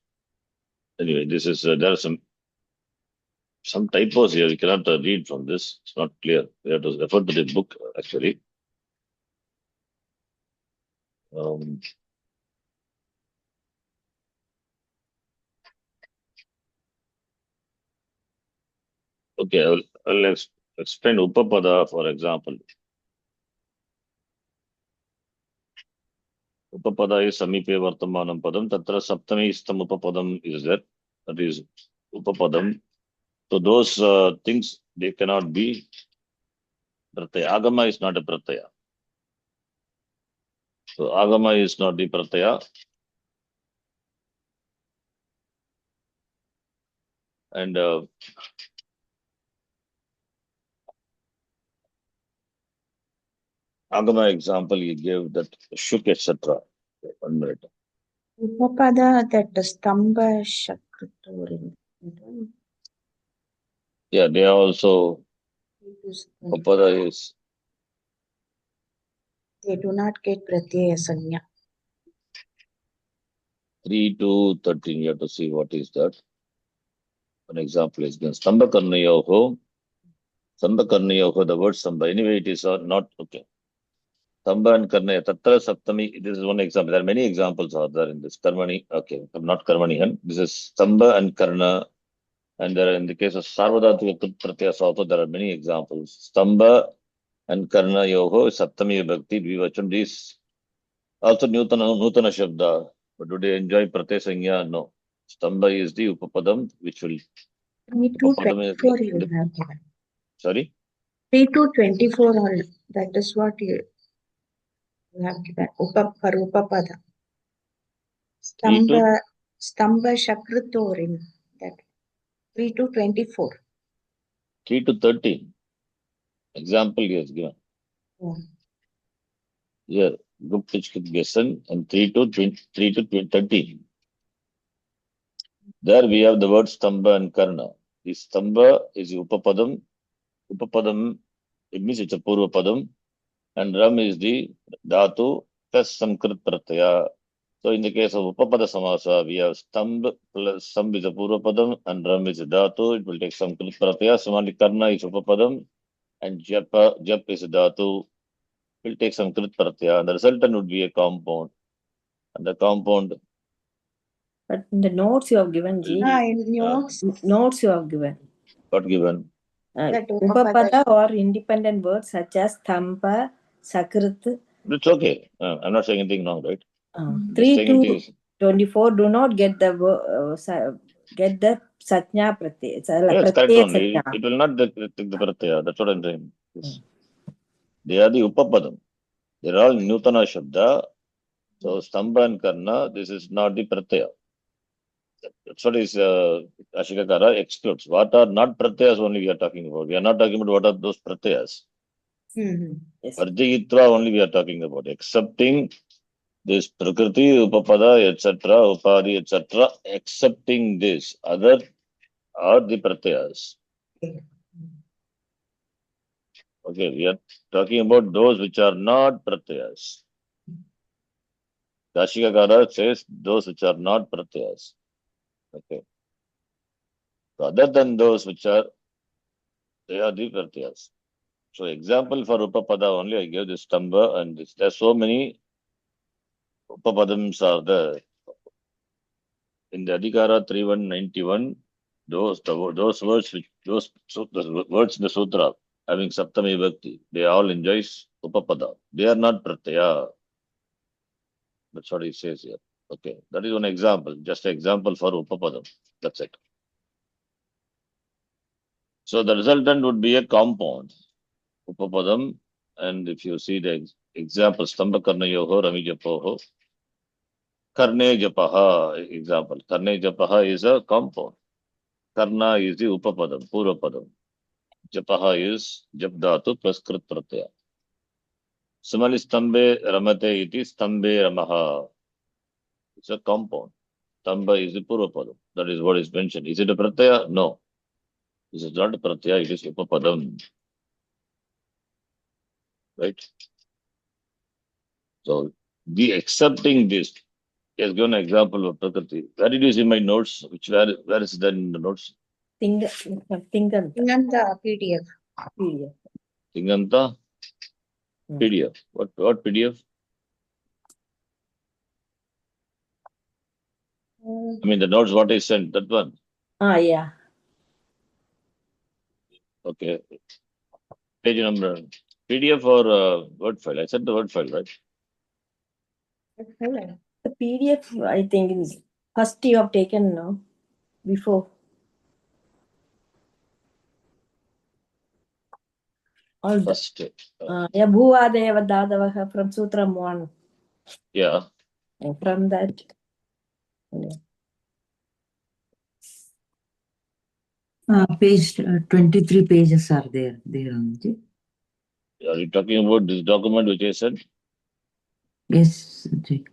S1: Anyway, this is there are some typos here. You cannot read from this. It's not clear. We have to refer to the book actually. Okay, I'll explain Upapada, for example. Upapada is Samipe Vartamanam Padam. Tatra Saptami Istam Upapadam is there. That is Upapadam. So those things, they cannot be Pratyaya. Agama is not a Pratyaya. So Agama is not the Pratyaya. And Agama example he gave that Shuk, etc. 1 minute.
S2: Upapada, that Stamba Shakrutorin.
S1: Yeah, they are also Upapada is.
S2: They do not get Pratyaya Sanya.
S1: 3 to 13. You have to see what is that. An example is given. Stamba Karnayoho. Stamba Karnayoho, the word Stamba. Anyway, it is not okay. Stamba and Karnaya. Tatra Saptami. This is one example. There are many examples are there in this. Karmani. Okay, not Karmani. This is Stamba and Karna. And there are, in the case of Sarvadhatu Pratyas also, there are many examples. Stamba and Karna Yoho, Saptami Bhakti, Dvivacham. These also Nutana Shabda. But do they enjoy Pratyaya Sanya? No. Stamba is the Upapadam, which will.
S2: 3 to
S1: Upapadam is
S2: 24 you have given.
S1: Sorry?
S2: 3 to 24 all. That is what you have given. Upapada. Stamba Shakrutorin. That 3 to 24.
S1: 3 to 13. Example he has given.
S2: Yeah.
S1: Here, Guptich Gesan and 3 to 13. There we have the word Stamba and Karna. The Stamba is Upapadam. Upapadam, it means it's a Purva Padam. And Ram is the Dhatu plus Samkrit Pratyaya. So in the case of Upapada Samasa, we have Stamb plus Samb is a Purva Padam and Ram is a Dhatu. It will take Samkrit Pratyaya. Similarly, Karna is Upapadam and Jap is a Dhatu. It will take Samkrit Pratyaya. And the resultant would be a compound. And the compound.
S6: But in the notes you have given, Ji.
S2: In
S6: Notes you have given.
S1: What given?
S2: That
S6: Upapada or independent words such as Thampa, Sakrit.
S1: It's okay. I'm not saying anything wrong, right?
S6: 3 to 24 do not get the Satnya Pratyaya.
S1: Yeah, it's correct only. It will not take the Pratyaya. That's what I'm saying. Yes. They are the Upapadam. They are all Nutana Shabda. So Stambha and Karna, this is not the pratyaya. That's what is Ashikakara excludes. What are not pratyayas only we are talking about. We are not talking about what are those pratyayas.
S6: Yes.
S1: Varjayitva only we are talking about. Accepting this Prakriti, Upapada, etc., Upadi, etc., accepting this. Other are the pratyayas. Okay, we are talking about those which are not pratyayas. Kashikakara says those which are not pratyayas. Okay. So other than those which are, they are the pratyayas. So example for Upapada only, I gave this Stambha and this. There are so many Upapadams are there. In the Adhikara 3191, those words which the words in the Sutra having Saptami Bhakti, they all enjoys Upapada. They are not Pratyaya. That's what he says here. Okay, that is one example, just an example for Upapadam. That's it. So the resultant would be a compound, Upapadam, and if you see the example, Stambha Karna Yoho, Rami Japoho, Karne Japaha, example. Karne Japaha is a compound. Karna is the Upapadam, Purapadam. Japaha is Japdhatu plus Krit Pratyaya. Similarly, Stambhe Ramate iti Stambhe Ramaha. It's a compound. Stambha is the Purapadam. That is what is mentioned. Is it a Pratyaya? No. This is not a Pratyaya, it is Upapadam. Right? So, be accepting this. He has given an example of Prakriti. Where did you see my notes? Where is that in the notes?
S6: Tinganta
S2: Tinganta PDF.
S6: PDF.
S1: Tinganta PDF. What PDF? I mean the notes what I sent, that one.
S6: Yeah.
S1: Okay. Page number. PDF or Word file? I sent the Word file, right?
S6: The PDF, I think, is first you have taken, no? Before. All the,
S1: First.
S6: yeah, Bhuvadeva Dadavaha from Sutram 1.
S1: Yeah.
S6: And from that.
S4: Page 23 pages are there. Only.
S1: Are you talking about this document which I sent?
S4: Yes, Ji.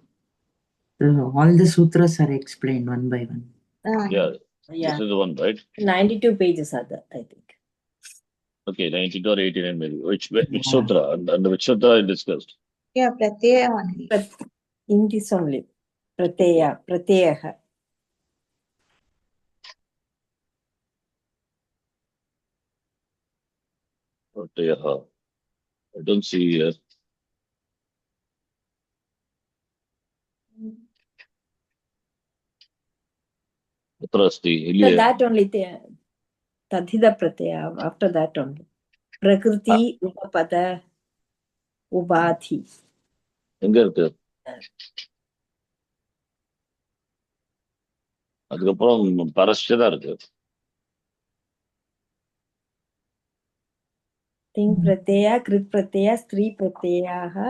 S4: All the sutras are explained one by one.
S1: Yeah.
S6: Yeah.
S1: This is the one, right?
S6: 92 pages are there, I think.
S1: Okay, 92 or 89 maybe. Which sutra? And which sutra I discussed?
S2: Yeah, Pratyaya only.
S6: But in this only. Pratyaha.
S1: Pratyaya. I don't see here.
S6: So that only, Tadhida Pratyaya, after that only. Prakriti, Upapada, Ubadhi.
S1: எங்க இருக்கு? அதுக்கப்புறம் பரஸ்ய தான் இருக்கு.
S6: Ting Pratyaya, Krit Pratyaya, Stri Pratyayaha,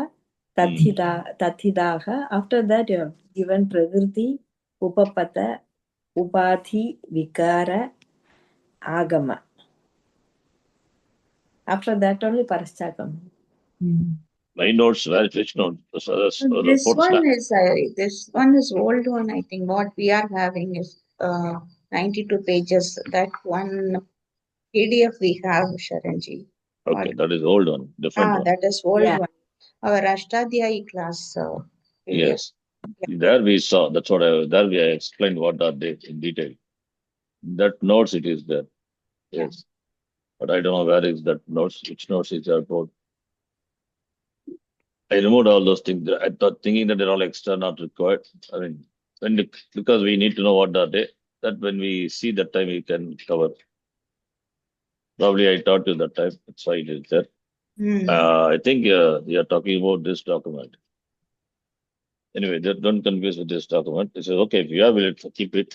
S6: Tathidaha. After that, you have given Prakriti, Upapada, Ubadhi, Vikara, Agama. After that only Paraschakam.
S1: My notes, which note?
S2: This one is old one, I think. What we are having is 92 pages. That one PDF we have, Sharanji.
S1: Okay, that is old one, different one.
S2: That is old
S6: Yeah.
S2: one. Our Ashtadhyayi class PDF.
S1: Yes. There we saw, that's what there we explained what are they in detail. That notes it is there. Yes. But I don't know where is that notes, which notes is there about. I removed all those things. I thought thinking that they're all extra, not required. I mean, because we need to know what are they, that when we see that time we can cover. Probably I taught you that time. That's why it is there. I think you are talking about this document. Anyway, don't confuse with this document. This is okay. If you have it, keep it.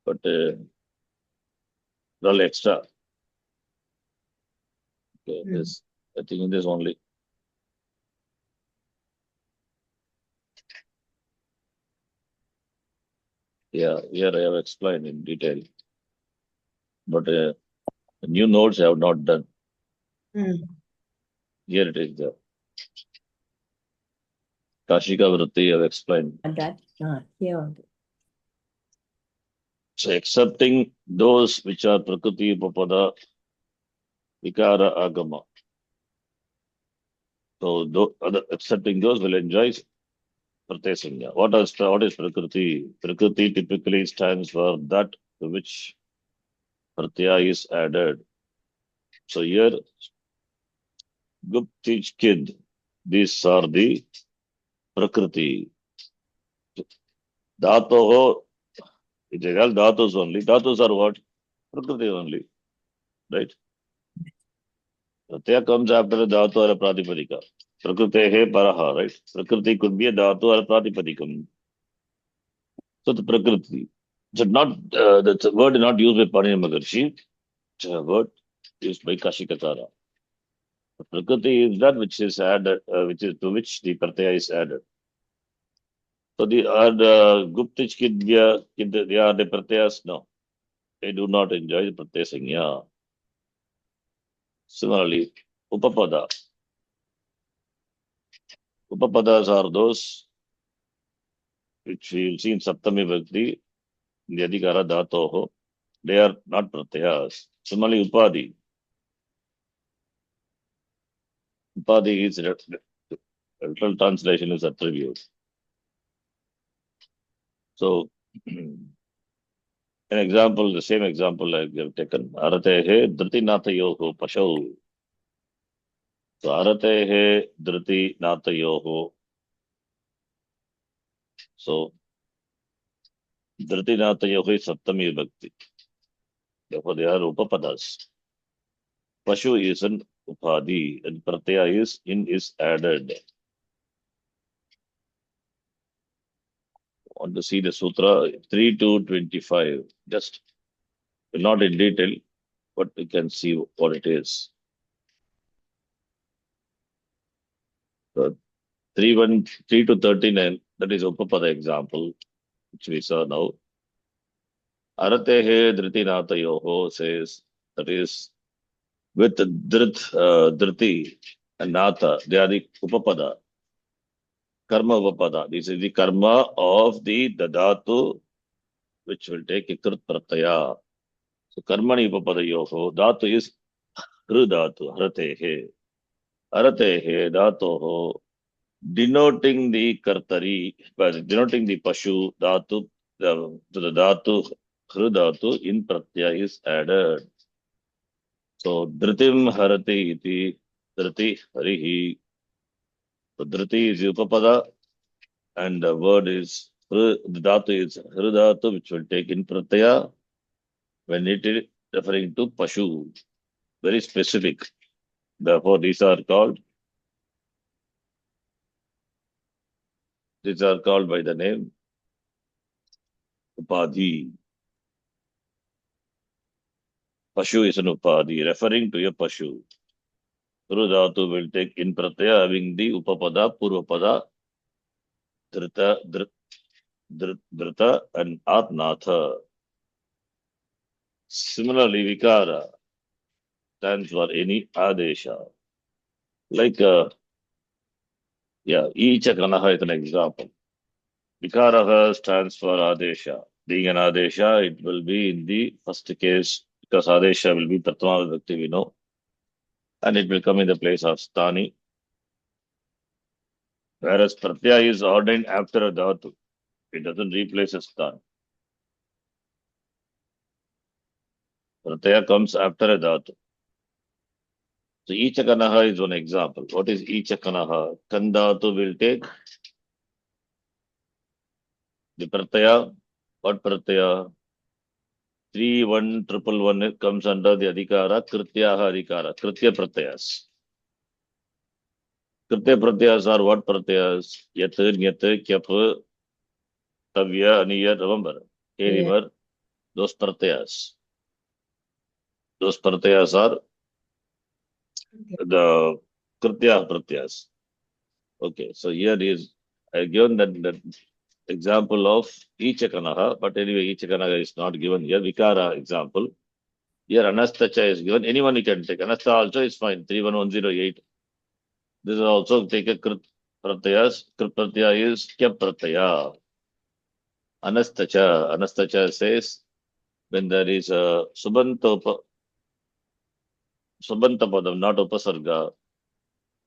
S1: But all extra. Okay, this I think in this only. Yeah, here I have explained in detail. But new notes I have not done. Here it is there. Kashika Vritti I have explained.
S6: And that here only.
S1: So accepting those which are Prakriti Upapada Vikara Agama. So accepting those will enjoy Pratyasanya. What is Prakriti? Prakriti typically stands for that to which Pratyaya is added. So here, Gup, Teach, Kid, these are the Prakriti. Dhatoho, it is all Dhatus only. Dhatus are what? Prakriti only. Right? Pratyaya comes after a Dhatu or a Pratipadika. Prakritehe Paraha, right? Prakriti could be a Dhatu or a Pratipadikam. So the Prakriti. So the word is not used by Panini Maharshi. It's a word used by Kashikakara. Prakriti is that which is added, which is to which the Pratyaya is added. So the Guptich Kidya, they are the Pratyayas? No. They do not enjoy the Pratyaya Sanya. Similarly, Upapada. Upapadas are those which we will see in Saptami Bhakti, in the Adhikara Dhatoho. They are not Pratyayas. Similarly, Upadi. Upadi is literal translation is attribute. So, an example, the same example I have taken. Aratehe Dhritinathayoho Pashau. So, Aratehe Dhritinathayoho. So, Dhritinathayoho is Saptami Bhakti. Therefore, they are Upapadas. Pashu is an Upadi and Pratyaya is added. Want to see the Sutra 3 to 25. Just not in detail, but we can see what it is. So 3 to 39, that is Upapada example, which we saw now. Aratehe Dhritinathayoho says, that is, with Dhriti and Natha, they are the Upapada. Karma Upapada. This is the karma of the Dhatu, which will take Ikrit Pratyaya. So Karmani Upapadayoho, Dhatu is Hrudhatu, Haratehe. Haratehe, Dhatoho, denoting the Kartari, denoting the Pashu, Dhatu, to the Dhatu, Hrudhatu, in Pratyaya is added. So Dhritim Harati iti, Dhriti Harihi. So Dhriti is Upapada, and the word is, the Dhatu is Hrudhatu, which will take in Pratyaya when it is referring to Pashu. Very specific. Therefore, these are called by the name Upadhi. Pashu is an Upadhi, referring to a Pashu. Guru Dhatu will take in Pratyaya having the Upapada, Purvapada, Dhrita, and Atnatha. Similarly, Vikara stands for any Adesha. Like, Icha Kanaha is an example. Vikaraha stands for Adesha. Being an Adesha, it will be in the first case, because Adesha will be Prathama Vibhakti, we know. And it will come in the place of Sthani. Whereas Pratyaya is ordained after a Dhatu. It doesn't replace a Sthana. Pratyaya comes after a Dhatu. So Ichakanaha is one example. What is Ichakanaha? Kandhatu will take the Pratyaya. What Pratyaya? 3-1-1-1 comes under the Adhikara, Krityaha Adhikara, Kritya Pratyayas. Kritya Pratyayas are what Pratyayas? Yat, Nyat, Kyap, Tavya, Aniya, remember. Remember those Pratyayas. Those Pratyayas are the Kritya Pratyayas. Okay, so here is, I given that example of Ichakanaha, but anyway, Ichakanaha is not given here. Vikara example. Here, Anastacha is given. Anyone you can take. Anasta also is fine. 31108. This is also take a Krit Pratyas. Krit Pratyaya is Kyap Pratyaya. Anastacha. Anastacha says when there is a Subanta Padam, not Upasarga,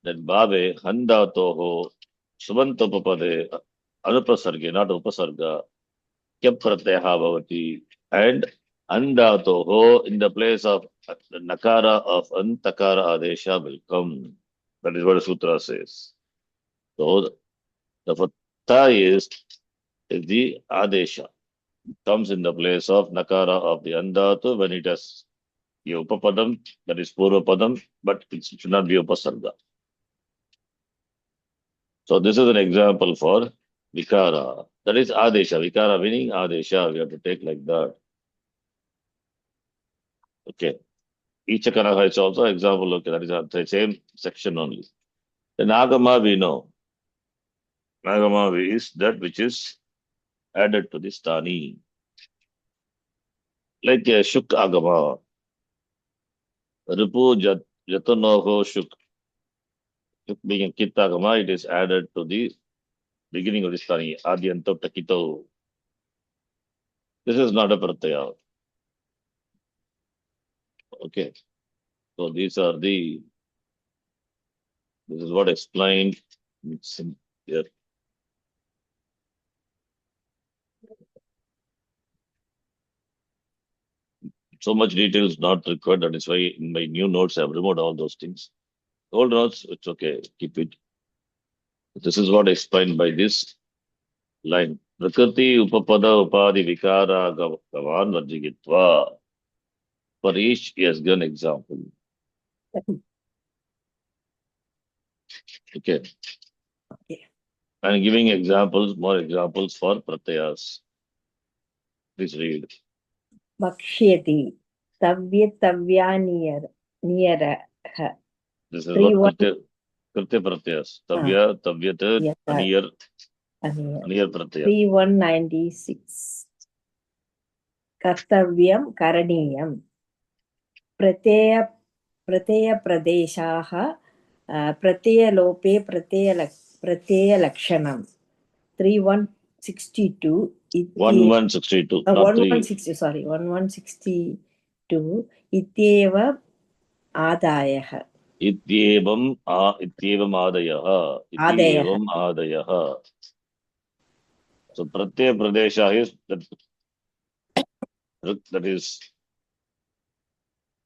S1: then Bhave Handatoho Subantopapade Anupasarge, not Upasarga, Kyap Pratyaya Bhavati, and Andatoho in the place of the Nakara of Antakara Adesha will come. That is what the Sutra says. So the Fatha is the Adesha. Comes in the place of Nakara of the Andatu when it has the Upapadam, that is Purva Padam, but it should not be Upasarga. So this is an example for Vikara. That is Adesha. Vikara meaning Adesha. We have to take like that. Okay. Each Kanaha is also example. Okay, that is the same section only. The Nagama we know. Nagama is that which is added to the Stani. Like Shuk Agama. Ripu Jatanoho Shuk. Shuk being a Kitagama, it is added to the beginning of the Stani. Adyanto Takito. This is not a Pratyaya. Okay. So these are the, this is what explained here. So much detail is not required. That is why in my new notes I have removed all those things. Old notes, it's okay. Keep it. This is what explained by this line. Prakriti upapada upadi vikara gavan varjigitva. For each, he has given example. Okay.
S6: Okay.
S1: And giving examples, more examples for pratyas. Please read.
S6: Vakshyati tavyatavyaniyarah.
S1: This is
S6: 3
S1: what
S6: 1
S1: Kritya pratyas. Tavya, tavyat, aniyar, aniyar pratyaya.
S6: 3196 Kartavyam Karaniyam प्रत्ययप्रदेशाः प्रत्ययलोपे प्रत्ययलक्षणं 3162
S1: 1162, not 3.
S6: 1162 इत्येव आदायः
S1: इत्येवम् आदयः. So pratyaya pradesha is that is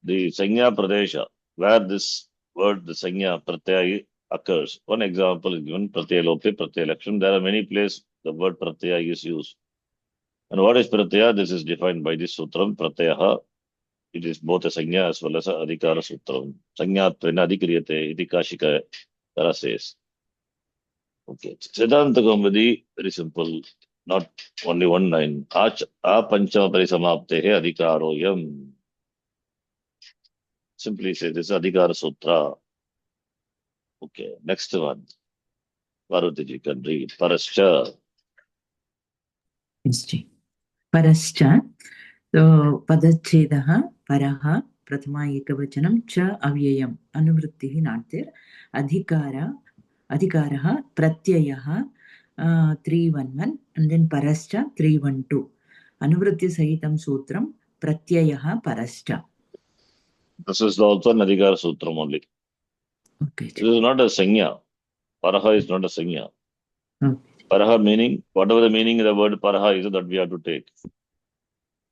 S1: the sanya pradesha, where this word, the sanya pratyaya occurs. One example is given, pratyaya lope, pratyaya laksham. There are many places the word pratyaya is used. And what is pratyaya? This is defined by this sutram, pratyaha. It is both a sanya as well as a adhikara sutram. Sanya tvena adhikriyate, iti kashika Tara says. Okay. Siddhanta Kaumudi, very simple. Not only one line. Panchama parisamaptehe adhikaroyam. Simply say this is Adhikara Sutra. Okay, next one. Parvatiji can read. Parascha.
S4: Parascha. So Padachedaha, Paraha, Prathama Ekavachanam, Cha Avyayam. Anuvrittihi not there. Adhikaraha, Pratyayaha, 311, and then Parascha 312. Anuvritti Sahitam Sutram, Pratyayaha Parascha.
S1: This is also an Adhikara Sutram only.
S4: Okay.
S1: This is not a Sanya. Paraha is not a Sanya.
S4: Okay.
S1: Paraha meaning, whatever the meaning of the word Paraha is, that we have to take.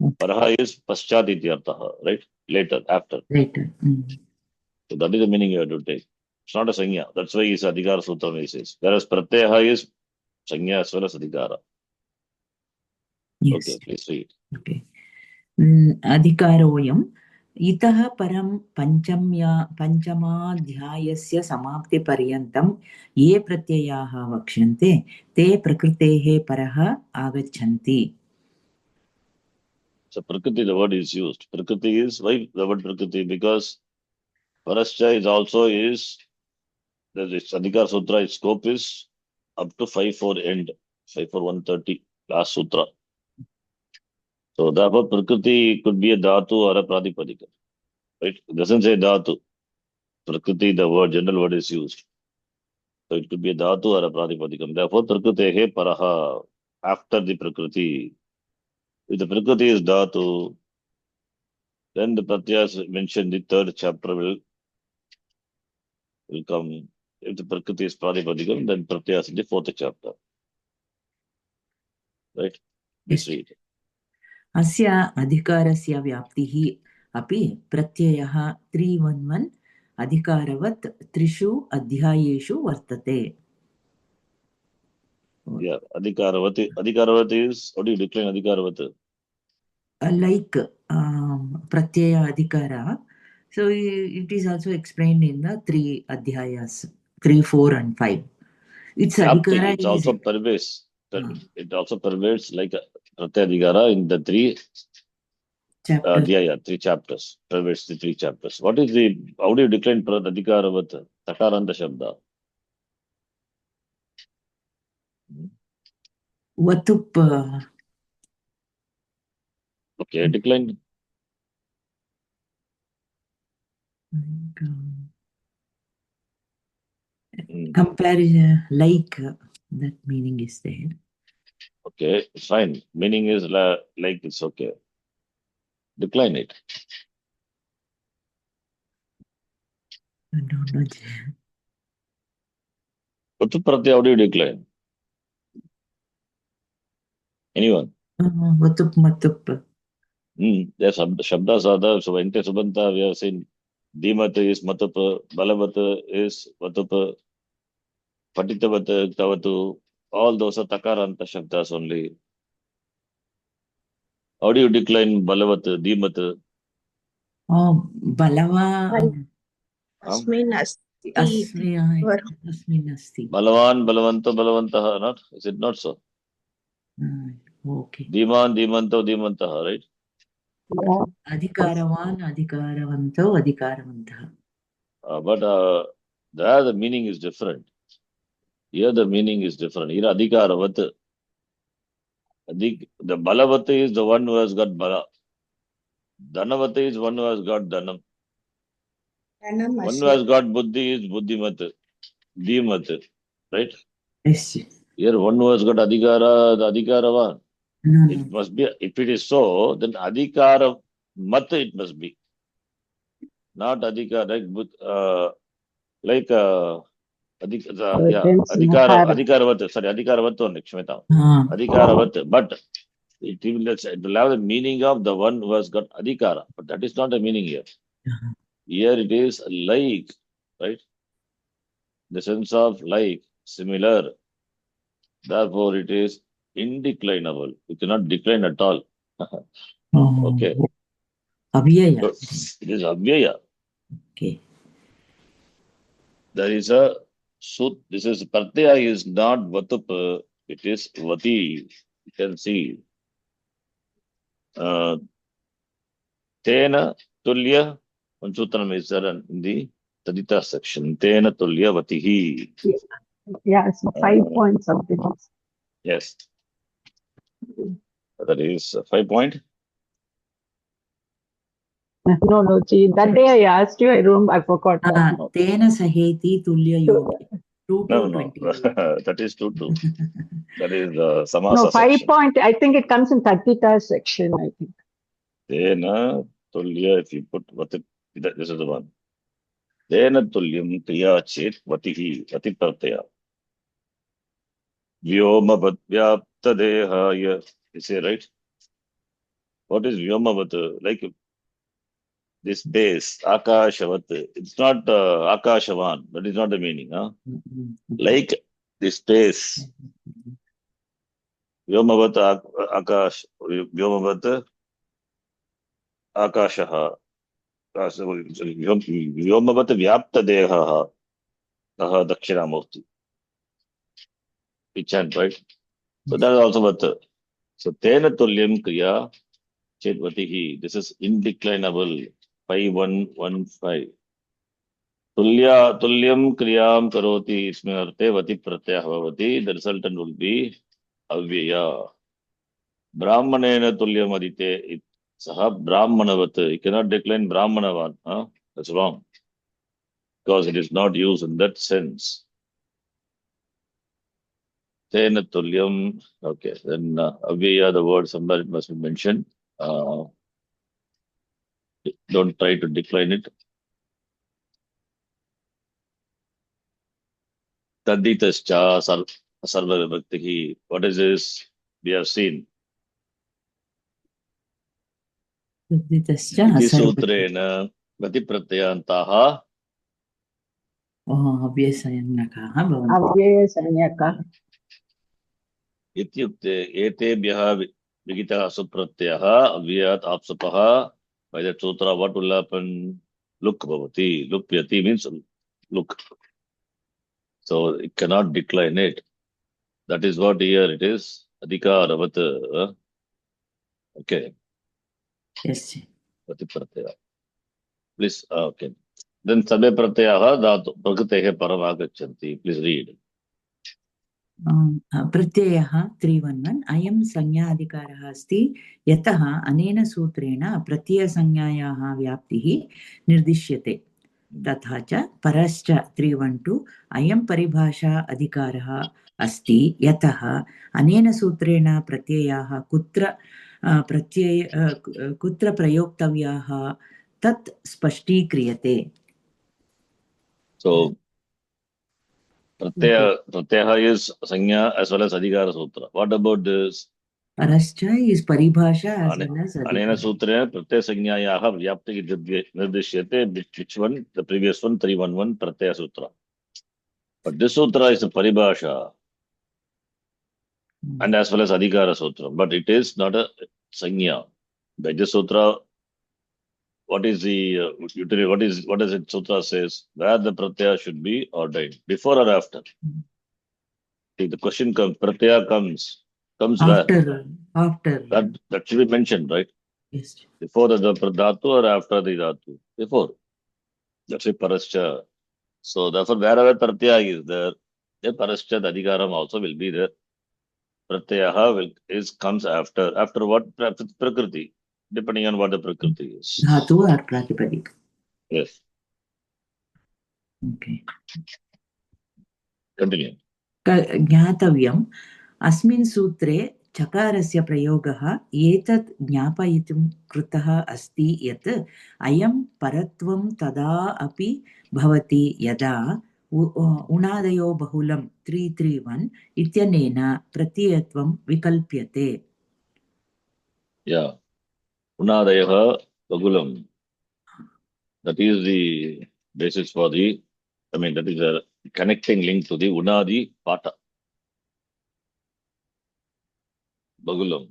S4: Okay.
S1: Paraha is Paschat Ityartaha, right? Later, after.
S4: Later.
S1: So that is the meaning you have to take. It's not a Sanya. That's why it's Adhikara Sutram, he says. Whereas Pratyaha is Sanya as well as Adhikara.
S4: Yes.
S1: Okay, please read.
S4: Okay. Adhikaroyam. Itaha param panchamadhyayasya samapti paryantam ye pratyayaha vakshante te prakrutehe paraha agachanti.
S1: So Prakriti, the word is used. Prakriti is, why the word Prakriti? Because Parascha is also is, the Adhikara Sutra, its scope is up to 5-4 end. 54130, last sutra. So therefore Prakriti could be a dhatu or a pradipadika. Right? It doesn't say dhatu. Prakriti, the word, general word is used. So it could be a dhatu or a pradipadikam. Therefore Prakritehe paraha, after the Prakriti. If the Prakriti is dhatu, then the pratyas mentioned in the third chapter will come. If the Prakriti is pradipadikam, then pratyas in the fourth chapter. Right? Please
S4: Yes.
S1: read.
S4: अस्य अधिकारस्य व्याप्तिः अपि प्रत्ययः 311 अधिकारवत् त्रिषु अध्यायेषु वर्तते.
S1: Yeah, adhikaravati. Adhikaravati is, how do you decline adhikaravati?
S4: Like pratyaya adhikara. So it is also explained in the 3 adhyayas, 3, 4 and 5. Its adhikara
S1: It
S4: is
S1: also pervades. It also pervades like pratyadhikara in the 3
S4: chapter.
S1: three chapters. Pervades the 3 chapters. What is the, how do you decline adhikaravati? Takaranta shabda.
S4: Vatup.
S1: Okay, decline.
S4: Comparison, like that meaning is there.
S1: Okay, fine. Meaning is like it's okay. Decline it.
S4: I don't know.
S1: Vatu pratyaya, how do you decline? Anyone?
S4: Vatup matup.
S1: There's shabdas are there. So Vente Subanta, we have seen Dhimat is matup, Balavat is vatup, Patitavat, Tavatu. All those are takaranta shabdas only. How do you decline Balavat, Dhimat?
S4: Oh, Balava.
S2: Asmin asti.
S4: Asmin asti.
S1: Balavan, Balavanta, Balavantaha, not? Is it not so?
S4: Okay.
S1: Dhiman, Dhimanto, Dhimantaha, right?
S5: Yeah.
S4: Adhikaravan, adhikaravanto, adhikaravantah.
S1: But there the meaning is different. Here the meaning is different. Here Adhikaravat. The Balavata is the one who has got Bala. Dhanavata is one who has got Dhanam.
S2: Dhanam
S1: One who
S2: asya.
S1: has got Buddhi is Buddhimat. Dhimat. Right?
S4: Yes.
S1: Here one who has got Adhikara, the Adhikaravan.
S4: No.
S1: It must be, if it is so, then Adhikara Mat it must be. Not Adhikara, like Adhikaravat. Sorry, Adhikaravat only. Kshmeta. Adhikaravat. But it will have the meaning of the one who has got Adhikara. But that is not the meaning here. Here it is like, right? The sense of like, similar. Therefore, it is indeclinable. You cannot decline at all. Okay.
S4: Avyaya.
S1: It is Avyaya.
S4: Okay.
S1: There is a Sut. This is Pratyaya is not Vatup. It is Vati. You can see. Tena Tulya. One sutram is there in the Tadita section. Tena Tulya Vatihi.
S5: Yeah, so 5 point something.
S1: Yes. That is 5 point.
S5: No, gee, that day I asked you, I forgot.
S4: Tena saheti tulya yogi. 2 to
S1: No.
S4: 20.
S1: That is 2. That is Samasa
S5: No, 5
S1: section.
S5: point, I think it comes in Tatita section, I think.
S1: Tena Tulya, if you put Vati, this is the one. Tena Tulyam Kriya Chet Vatihi, Vati Pratyaya. Vyoma Vyapta Dehaya. You say, right? What is Vyoma? Like this base, Akashavat. It's not Akashavan. That is not the meaning. Huh? Like this space. Vyomavata Akash. Vyomavata Akashaha. Vyomavata Vyapta Deha. Taha Dakshinamurti. We chant, right? So that is also Vata. So Tena Tulyam Kriya Chetvatihi. This is indeclinable. 5115. Tulyam Kriyam Karoti Isme Arte Vati Pratyah Bhavati. The resultant will be avyaya. Brahmanena tulyam adite. Saha brahmanavat. You cannot decline brahmanavat. Huh? That's wrong. Because it is not used in that sense. Tena tulyam. Okay. Then avyaya, the word somewhere it must be mentioned. Don't try to decline it. Taditascha sarva vibhaktihi. What is this? We have seen.
S4: तद्धितश्च
S1: Iti
S4: serve
S1: sutrena gati pratyantaha
S4: अव्ययसंज्ञकाः भवन्ति
S5: अव्ययसंज्ञकः
S1: इत्युक्ते एतेभ्यः विहितः सुप्रत्ययः अव्ययात् आप्सपः. By that sutra, what will happen? Look bhavati. Look pyati means look. So it cannot decline it. That is what here it is. Adhikaravat. Okay.
S4: Yes.
S1: Gati pratyaya. Please, okay. Then sabe pratyaha dhatu prakriteh param agachanti. Please read.
S4: प्रत्ययः 311 अयं संज्ञाधिकारः अस्ति यतः अनेन सूत्रेण प्रत्ययसंज्ञायाः व्याप्तिः निर्दिश्यते तथा च परश्च 312 अयं परिभाषा अधिकारः अस्ति यतः अनेन सूत्रेण प्रत्ययाः कुत्र प्रयोक्तव्याः तत् स्पष्टीक्रियते.
S1: So Pratyaya is Sanya as well as Adhikara Sutra. What about this?
S4: Parascha is paribhasha as well as
S1: Anena
S4: adhikara.
S1: Sutra, Pratyaya Sanyayaha Vyapti Nirdishyate, which one? The previous one, 311, Pratyaya Sutra. But this Sutra is a Paribhasha and as well as Adhikara Sutra. But it is not a Sanya. By this Sutra, what is the what does it Sutra says? Where the Pratyaya should be ordained, before or after? See, the question comes, Pratyaya comes where?
S4: After.
S1: That should be mentioned, right?
S4: Yes.
S1: Before the dhatu or after the dhatu? Before. That's a parascha. So therefore, wherever pratyaya is there, the parascha, the adhikaram also will be there. Pratyaha comes after. After what? Prakriti. Depending on what the prakriti is.
S4: Dhatu or pratipadik.
S1: Yes.
S4: Okay.
S1: Continue.
S4: ज्ञातव्यम् अस्मिन् सूत्रे चकारस्य प्रयोगः एतत् ज्ञापयितुं कृतः अस्ति यत् अयं परत्वं तदा अपि भवति यदा उणादयो बहुलं 331 इत्यनेन प्रत्ययत्वं विकल्प्यते.
S1: Yeah. Unadayaha bagulam. That is the basis for that is a connecting link to the Unadi Pata. Bagulam.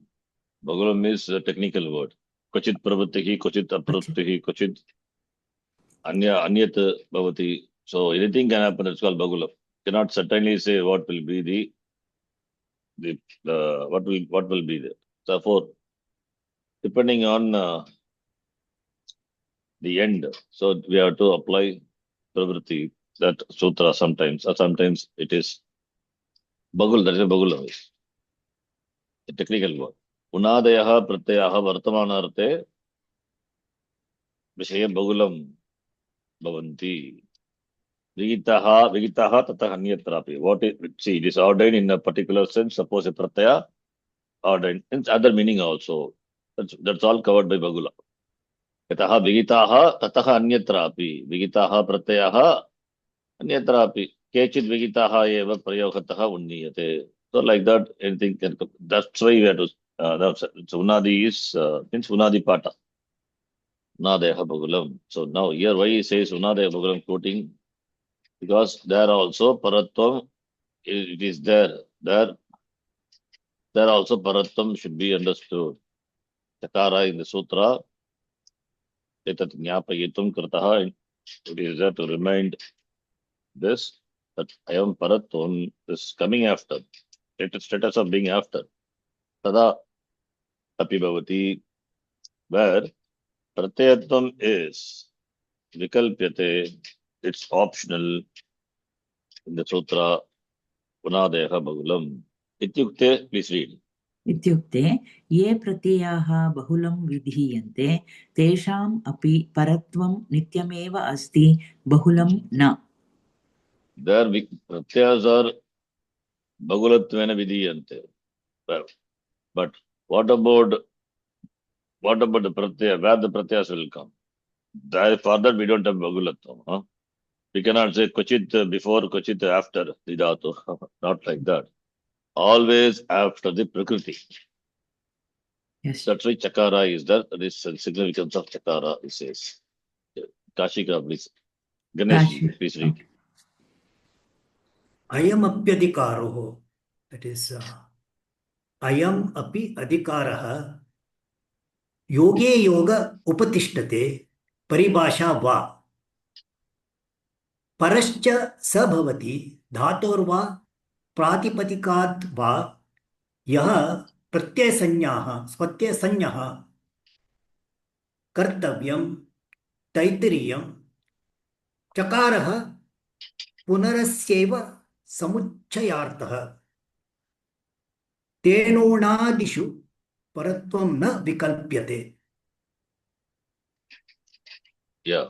S1: Bagulam is a technical word. Kochit pravatihi, kochit apratihi, kochit anyat bhavati. So anything can happen. It's called bagulam. Cannot certainly say what will be what will be there. Therefore, depending on the end, so we have to apply pravati, that sutra sometimes, or sometimes it is bagul. That is a bagulam. A technical word. Unadayaha pratyaha vartamanarte Vishaya bagulam bhavanti. Vigitaha tatah anyatrapi. What is, see, it is ordained in a particular sense. Suppose a pratyaya ordained in other meaning also. That's all covered by bagula. Yataha vigitaha tatah anyatrapi. Vigitaha pratyaha anyatrapi. Kechit vigitaha eva prayokataha unniyate. So like that, anything can come. That's why we have to. Unadi is means Unadi Pata. Unadeha Bagulam. So now here why he says Unadeha Bagulam quoting? Because there also Paratvam, it is there. There also Paratvam should be understood. Chakara in the Sutra, Etat Jnapayitum Krataha, it is there to remind this, that I am Paratvam is coming after. Status of being after. Tada Api Bhavati, where Pratyatvam is Vikalpyate, it's optional in the Sutra, Punadeha Bagulam. Ityukte, please read.
S4: इत्युक्ते ये प्रत्ययाः बहुलं विधीयन्ते तेषाम् अपि परत्वं नित्यमेव अस्ति बहुलं न.
S1: There pratyas are Bhagulatvena vidiyante. But what about the pratyaya? Where the pratyas will come? For that we don't have Bhagulatvam. Huh? We cannot say Kvachit before, Kvachit after the dhatu. Not like that. Always after the Prakriti.
S4: Yes.
S1: That's why Chakara is there. That is the significance of Chakara, it says. Kashika, please. Ganesh, please read.
S3: अयमप्यधिकारो, that is अयम अपि अधिकारः योगे योग उपतिष्ठते परिभाषा वा परश्च स भवति धातोर्वा प्रातिपदिकात् वा यः प्रत्ययसंज्ञः कर्तव्यं तैत्तिरीयं चकारः पुनरस्यैव समुच्चयार्थः तेनोणादिषु परत्वं न विकल्प्यते.
S1: Yeah.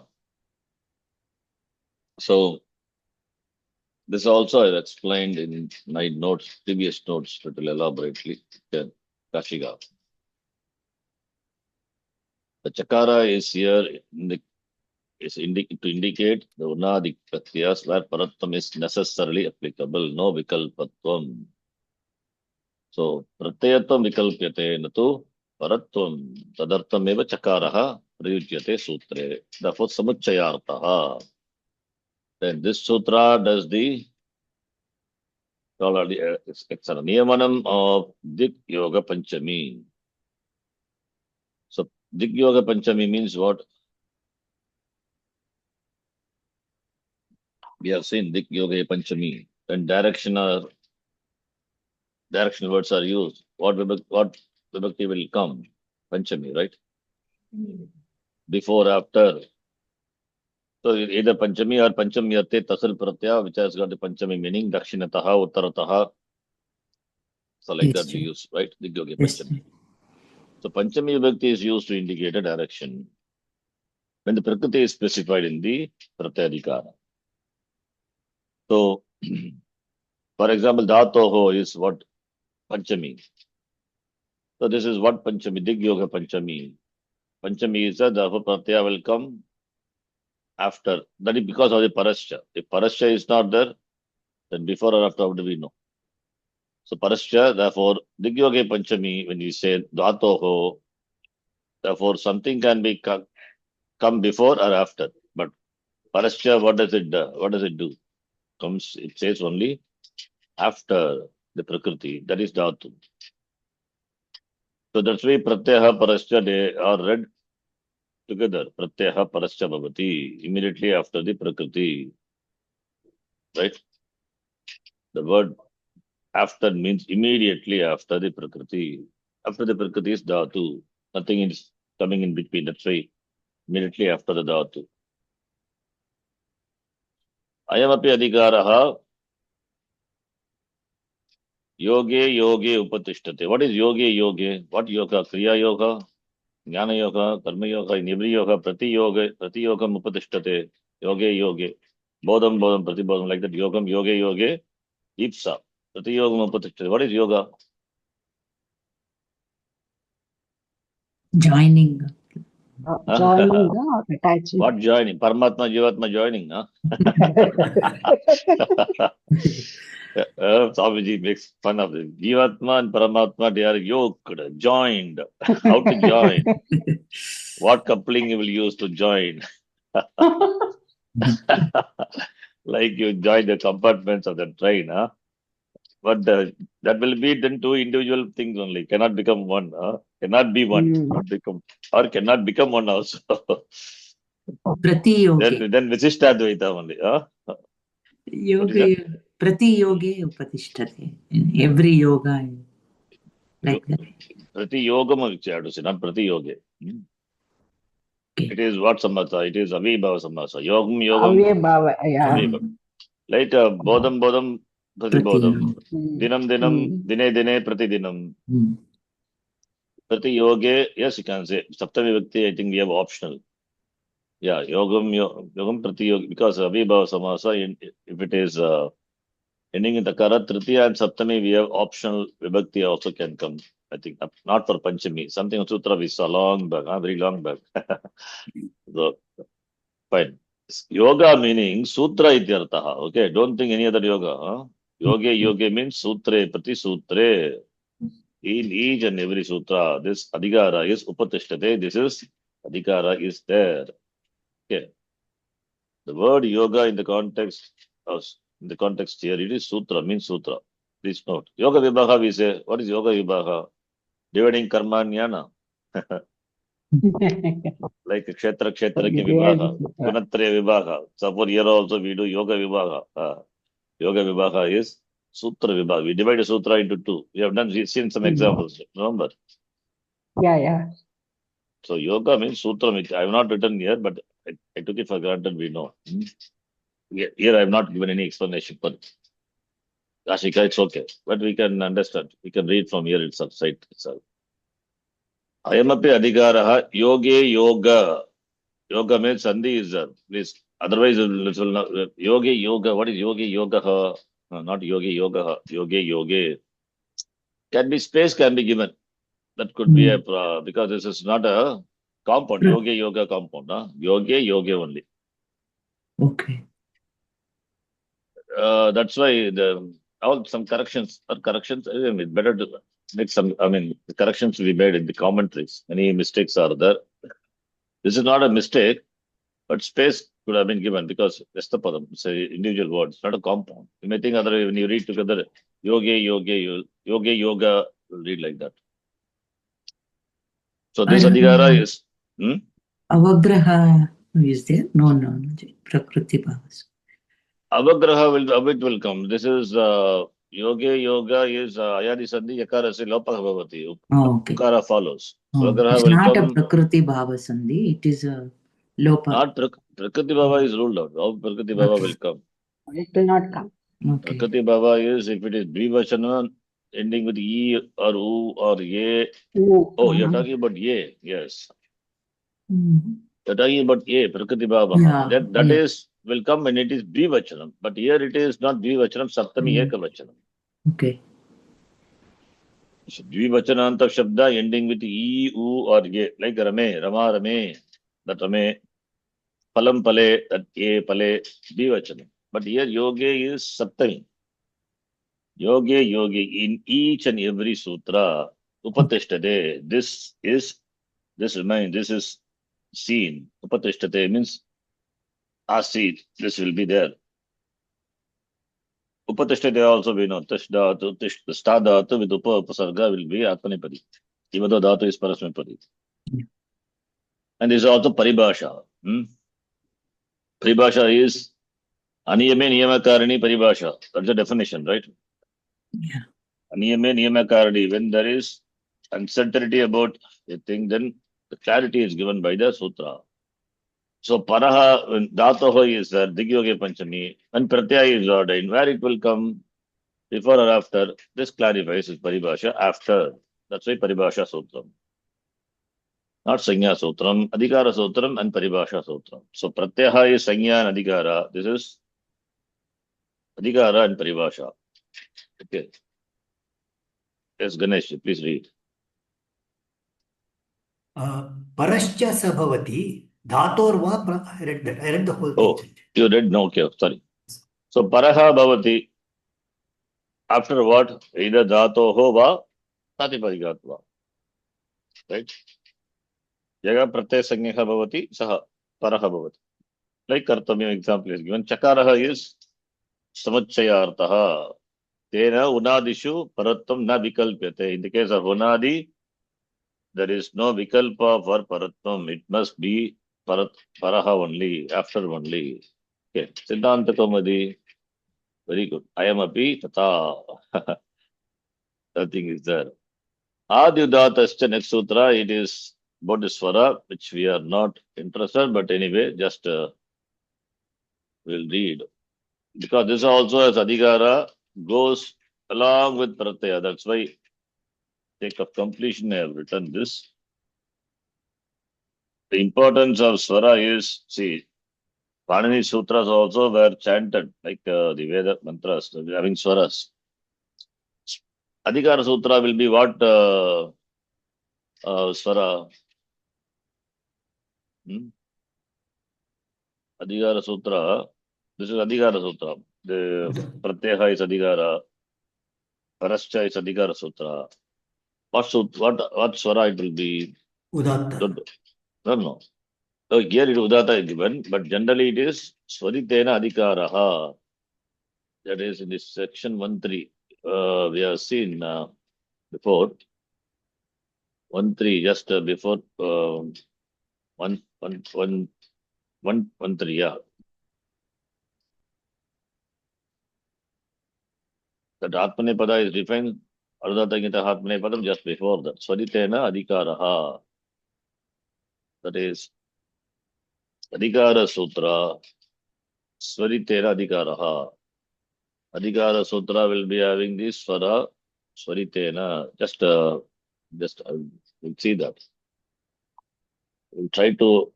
S1: So, this also I've explained in my notes, previous notes, a little elaborately. Kashika. The Chakara is here to indicate the Unadi Pratyas where Paratvam is necessarily applicable, no Vikalpatvam. So, Pratyatvam Vikalpyate natu Paratvam Tadartam eva Chakaraha Prayudyate Sutre. Therefore, Samuchayartaha. Then this sutra does the Niyamanam of Dik Yoga Panchami. So, Dik Yoga Panchami means what? We have seen Dik Yoga Panchami. When directional words are used, what vibhakti will come? Panchami, right? Before, after. So either Panchami or Panchamyate Tasal Pratyaya, which has got the Panchami meaning, Dakshinataha, Uttarataha. So like that we use, right? Dik Yoga Panchami. So Panchami vibhakti is used to indicate a direction when the Prakriti is specified in the Pratyadhikara. So, for example, Dhatoho is what? Panchami. So this is what Panchami, Dik Yoga Panchami. Panchami is that the Pratyaya will come after. That is because of the Parascha. If Parascha is not there, then before or after, how do we know? So Parascha, therefore, Dik Yoga Panchami, when we say Dhatoho, therefore something can be come before or after. But Parascha, what does it do? It says only after the Prakriti. That is Dhatu. So that's why Pratyaha Parascha, they are read together. Pratyaha Parascha Bhavati, immediately after the Prakriti. Right? The word after means immediately after the Prakriti. After the Prakriti is Dhatu. Nothing is coming in between. That's why immediately after the Dhatu. Ayamapi Adhikaraha Yoge Upatishtate. What is Yoge? What yoga? Kriya Yoga? Jnana Yoga? Karma Yoga? In every yoga, Prati Yogam Upatishtate. Yoge. Bodham, Prati Bodham, like that. Yogam, Yoge. Ipsa. Prati Yogam Upatishtate. What is yoga?
S4: Joining.
S5: Joining or attaching.
S1: What joining? Paramatma, Jivatma joining, huh? Swamiji makes fun of it. Jivatma and Paramatma, they are yoked, joined. How to join? What coupling you will use to join? Like you join the compartments of the train, huh? But that will be then two individual things only. Cannot become one. Cannot be one. Cannot become one also.
S4: Prati yoge.
S1: Then Visishtadvaita only.
S4: Yoga. Prati yoge upatishtate. In every yoga. Like that.
S1: Prati yogam, I have to say, not prati yoge.
S4: Okay.
S1: It is what samasa? It is avibhava samasa. Yogam.
S5: Avyabhava, yeah.
S1: Avibhava. Like bodham, Pratibodham.
S5: Mm.
S1: Dinam dinam,
S5: Mm.
S1: dine dine, pratidinam.
S4: Hmm.
S1: Prati yoge, yes, you can say. Saptami Vibhakti, I think we have optional. Yeah, yogam prati yoga, because Avibhava Samasa, if it is ending in Takara, Tritiya and Saptami, we have optional Vibhakti also can come. I think not for Panchami. Something Sutra we saw long back, very long back. So, fine. Yoga meaning Sutra ityartaha. Okay, don't think any other yoga. Huh? Yoga means Sutre, Prati Sutre. In each and every sutra, this adhikara is upatishtate. This is adhikara is there. Okay. The word yoga in the context here, it is sutra, means sutra. Please note. Yoga vibhaga we say. What is yoga vibhaga? Dividing karma and jnana. Like kshetra ki vibhaga. Gunatraya vibhaga. So for here also we do yoga vibhaga. Yoga vibhaga is sutra vibhaga. We divide a sutra into two. We have seen some examples. Remember?
S5: Yeah.
S1: So yoga means sutra. I have not written here, but I took it for granted. We know. Here I have not given any explanation. But Ashika, it's okay. But we can understand. We can read from here itself, site itself. Ayamapi adhikaraha yoge yoga. Yoga means sandhi is please. Otherwise, it will not. Yoge yoga. What is yoge yoga? Not yogi yoga. Yoge yoge. Can be space can be given. That could be a because this is not a compound. Yoga yoga compound. Yoge yoga only.
S4: Okay.
S1: That's why some corrections or corrections. It's better to make some. I mean, the corrections we made in the commentaries. Any mistakes are there. This is not a mistake, but space could have been given because Vestapadam, it's an individual word. It's not a compound. You may think other way when you read together, yoga, will read like that. So this adhikara is.
S4: Avagraha is there? No. Prakriti bhavas.
S1: Avagraha will come. This is yoga is ayadi sandhi yakara se lopa bhavati.
S4: Okay.
S1: Ukara follows.
S4: Oh,
S1: Avagraha
S4: it's
S1: will
S4: not
S1: come.
S4: a prakriti bhava sandhi. It is a lopa.
S1: Not prakriti bhava is ruled out. How prakriti bhava will come?
S5: It will not come.
S4: Okay.
S1: Prakriti bhava is if it is dvivachana ending with e or u or ye.
S5: Ooh,
S1: Oh, you're talking about ye. Yes.
S4: Mhm.
S1: You're talking about ye, prakriti bhava.
S4: Yeah,
S1: That is will come when it is dvivachanam. But here it is not dvivachanam, saptami ekavachanam.
S4: Okay.
S1: So dvivachananta shabda ending with e, u or ye. Like rame, rama, rame. That rame. Palam pale, that ye pale, dvivachanam. But here yoga is saptami. Yoge, in each and every sutra, upatishtate, this is seen. Upatishtate means asit, this will be there. Upatishtate also we know, tishdhatu, stadhatu with upasarga will be atmanipadi. Even though dhatu is parasmipadi. And this is also paribhasha. Paribhasha is aniyame niyamakarani paribhasha. That's the definition, right?
S4: Yeah.
S1: Aniyame niyamakari. When there is uncertainty about a thing, then the clarity is given by the sutra. So paraha, when dhatoho is there, digyoge panchami, and pratyaya is ordained. Where it will come, before or after, this clarifies is paribhasha after. That's why paribhasha sutram. Not sanya sutram, adhikara sutram and paribhasha sutram. So pratyaha is sanya and adhikara. This is adhikara and paribhasha. Okay. Yes, Ganesh, please read.
S3: Parascha sabhavati dhatorva. I read that. I read the whole
S1: Oh,
S3: thing.
S1: you read? No, okay, sorry. So paraha bhavati. After what? Either dhatoho va pratipadikatva. Right? Yaga pratyaya sanyha bhavati saha paraha bhavati. Like kartamya example is given. Chakaraha is samachayartaha. Tena unadishu parattam na vikalpyate. In the case of unadi, there is no vikalpa for parattam. It must be paraha only, after only. Okay. Siddhanta Kaumadi. Very good. I am api tata. Nothing is there. Adhyudatascha next sutra, it is Bodhisvara, which we are not interested, but anyway, just we'll read. Because this also has adhikara, goes along with pratyaya. That's why, sake of completion, I have written this. The importance of swara is, see, Panini Sutras also were chanted like the Veda mantras, having swaras. Adhikara Sutra will be what swara? Adhikara Sutra. This is Adhikara Sutra. The Pratyaha is Adhikara. Parascha is Adhikara Sutra. What swara it will be?
S3: Udatta.
S1: No. So here it is Udata is given, but generally it is Swaritena Adhikaraha. That is in this section 1.3. We have seen before 1.3, just before 1.3, yeah. That Atmanepada is defined, Ardhata Gita Atmanepadam just before that. Swaritena Adhikaraha. That is Adhikara Sutra, Swaritena Adhikaraha. Adhikara Sutra will be having this Swara, Swaritena. Just we'll see that. We'll try to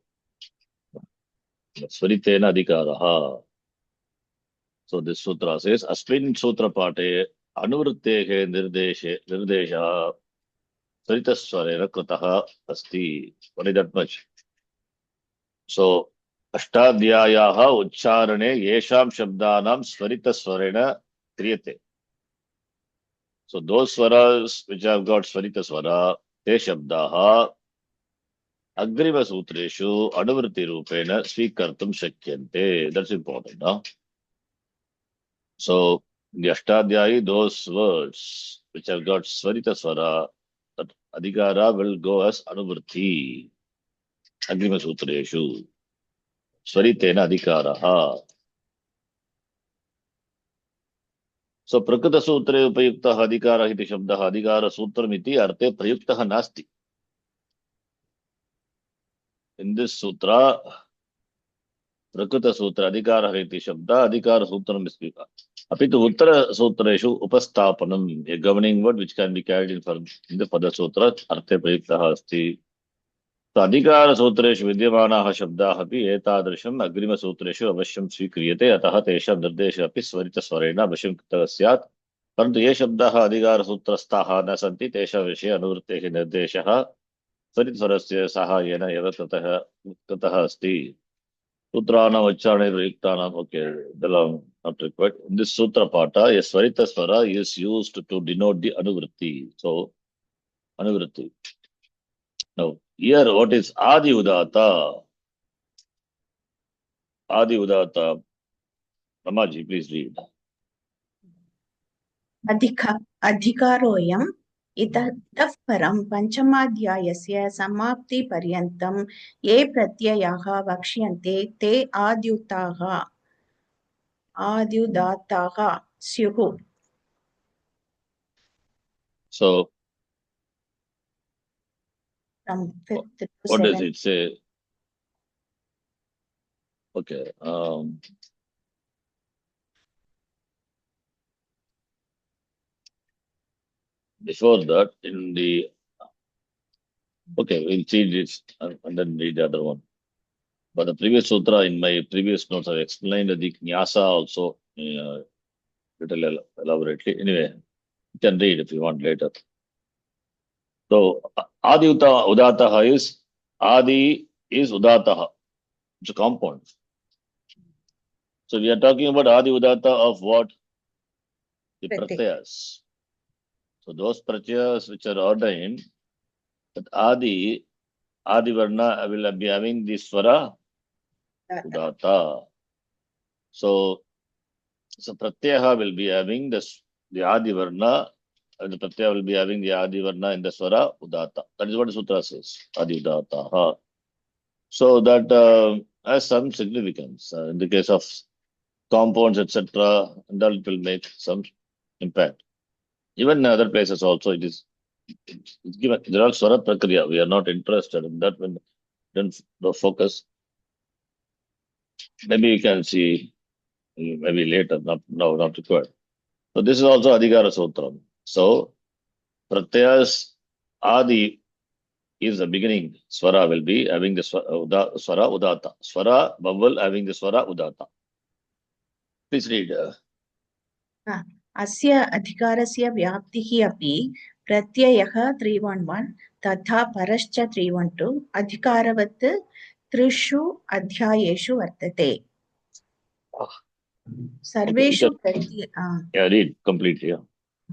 S1: Swaritena Adhikaraha. So this sutra says, Asmin Sutra Pate, Anuvrittehe Nirdesha, Saritaswarena Krataha Asti. Only that much. So, Ashtadhyayaha Ucharane Yesham Shabdanam Swaritaswarena Kriyate. So those swaras which have got Swaritaswara, Te Shabdaha, Agrima Sutreshu, Anuvritti Rupena, Svikartum Shakyante. That's important, no? So, in the Ashtadhyayi, those words which have got Swarita Swara, that Adhikara will go as Anuvritti, Agrima Sutreshu, Swaritena Adhikaraha. So, Prakrita Sutre Upayukta Adhikara Hiti Shabdaha Adhikara Sutramiti Arte Prayukta Nasti. In this sutra, Prakrita Sutra Adhikara Hiti Shabda Adhikara Sutram is speaker. Apitu Uttara Sutreshu Upastapanam, a governing word which can be carried in the further sutra, Arte Prayuktaha Asti. So Adhikara Sutreshu Vidyamanaha Shabdaha api etadrisham Agrima Sutreshu Avashyam Svikriyate Ataha Tesham Nirdesha api Swarita Swarena Avashyam Kritava Syat. Parantu ye Shabdaha Adhikara Sutrastaha na santi Tesha Vishya Anuvrittehi Nirdeshaha Swarita Swarasya Sahayena Eva Krataha Asti. Sutranam Acharane Prayuktanam, okay, the long not required. In this Sutra Pata, a Swarita Swara is used to denote the Anuvritti. So, Anuvritti. Now, here what is Adi Udata? Adi Udata. Ramaji, please read.
S2: अधिकारोऽयम् इतः परं पञ्चमाध्यायस्य समाप्तिपर्यन्तं ये प्रत्ययाः वक्ष्यन्ते ते आद्युदात्ताः स्युः.
S1: So,
S2: From 5th to
S1: what does
S2: 7th.
S1: it say? Okay. Before that, in the okay, we'll see this and then read the other one. But the previous sutra in my previous notes I've explained the Nyasa also little elaborately. Anyway, you can read if you want later. So Adi Udataha is Adi is Udataha. It's a compound. So we are talking about Adi Udata of what? The pratyas. So those pratyas which are ordained, that Adi Varna will be having the Swara Udata. So Pratyaha will be having the Adi Varna, and the Pratyaya will be having the Adi Varna in the Swara Udata. That is what the Sutra says, Adi Udata. So that has some significance. In the case of compounds, etc., and that will make some impact. Even in other places also, it's given. There are Swara Prakriya. We are not interested in that when don't focus. Maybe you can see maybe later, not required. So this is also Adhikara Sutram. So Pratyas Adi is the beginning. Swara will be having the Swara Udata. Swara vowel having the Swara Udata. Please read.
S2: अस्य अधिकारस्य व्याप्तिः अपि प्रत्ययः 311 तथा परश्च 312 अधिकारवत् त्रिषु अध्यायेषु वर्तते सर्वेषु
S1: Yeah, read completely. Yeah.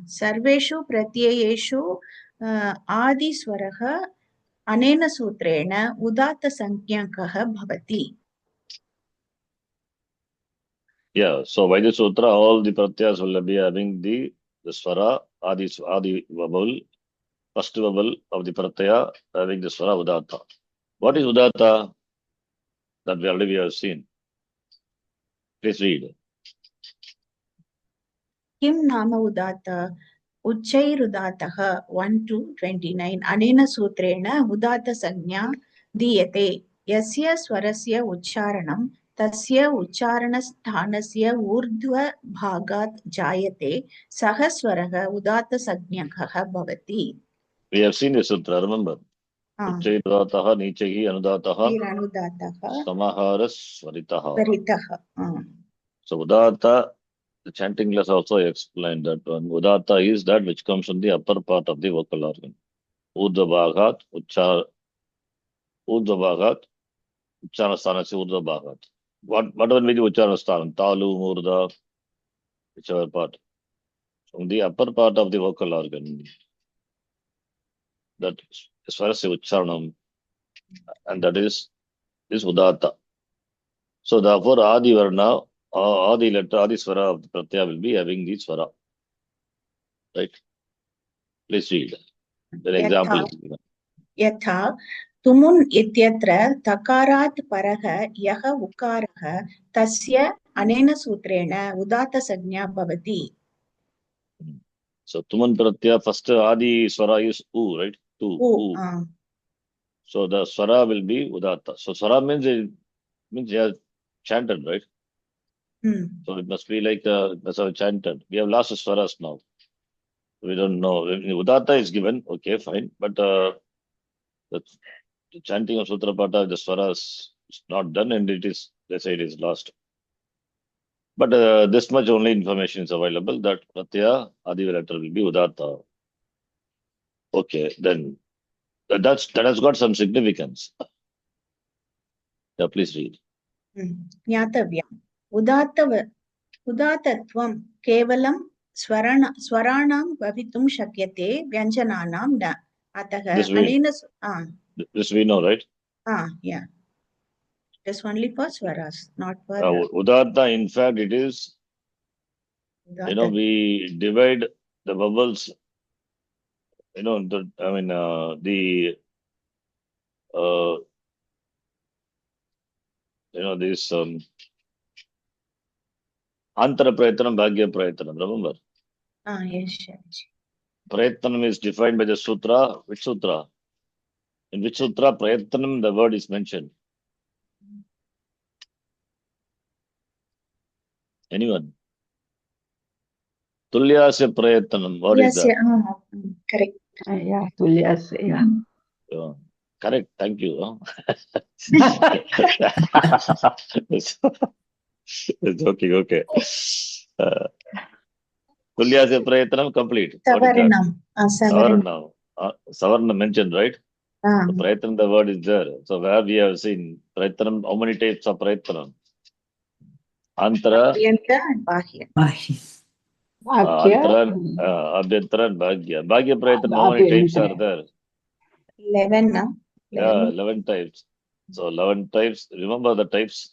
S2: सर्वेषु प्रत्ययेषु आदिस्वरः अनेन सूत्रेण उदात्तसंज्ञकः भवति.
S1: Yeah, so by the sutra, all the pratyas will be having the swara, adi vowel, first vowel of the pratyaya having the swara udata. What is udata? That we already have seen. Please read.
S2: किं नाम उदात्त उच्चैरुदात्तः 1 to 29 अनेन सूत्रेण उदात्तसंज्ञा दीयते यस्य स्वरस्य उच्चारणं तस्य उच्चारणस्थानस्य ऊर्ध्वभागात् जायते सः स्वरः उदात्तसंज्ञकः भवति.
S1: We have seen the sutra, remember? Uccairudatah, nichaihi anudatah, samaharas swaritah. So udata, the chanting class also explained that one. Udata is that which comes from the upper part of the vocal organ. Urdhva bhagat, uchcharanasthanasya urdhva bhagat. Whatever may be uchcharanasthanam, talu, murda, whichever part. From the upper part of the vocal organ, that as far as the uchcharanam, and that is udata. So therefore, adi varna, adi letter, adi swara of the pratyaya will be having the swara. Right? Please read. An example is given.
S2: यथा तुमुन् इत्यत्र तकारात् परः यः उकारः तस्य अनेन सूत्रेण उदात्तसंज्ञा भवति.
S1: So tuman pratyaya first adi swara is u, right? U. So the swara will be udata. So swara means they are chanted, right? So it must be like it must have chanted. We have lost the swaras now. We don't know. Udata is given, okay, fine. But the chanting of Sutra Pata, the swaras is not done and it is, they say it is lost. But this much only information is available that Pratyaya Adi letter will be Udata. Okay, then that has got some significance. Yeah, please read.
S2: ज्ञातव्यम् उदात्तत्वं केवलं स्वराणां भवितुं शक्यते व्यञ्जनानां न अतः अनेन
S1: This we know, right?
S2: Yeah. Just only for swaras, not for
S1: Udata, in fact, it is, we divide the vowels, this Antara Prayatanam, Bhagya Prayatanam, remember?
S2: Yes.
S1: Prayatanam is defined by the sutra. Which sutra? In which sutra Prayatanam the word is mentioned? Anyone? Tulyasya Prayatanam, what is that?
S2: Correct.
S5: Yeah, Tulyasya.
S1: Yeah. Correct, thank you. It's okay. Tulyasya Prayatanam complete.
S2: Savarnam.
S1: Savarnam mentioned, right? So Prayatanam, the word is there. So where we have seen Prayatanam, how many types of Prayatanam? Antara,
S2: Abhyantara and Bahya.
S1: Antara, Abhyantara and Bhagya. Bhagya Prayatanam, how many types are there?
S2: 11, no? 11.
S1: Yeah, 11 types. So 11 types. Remember the types?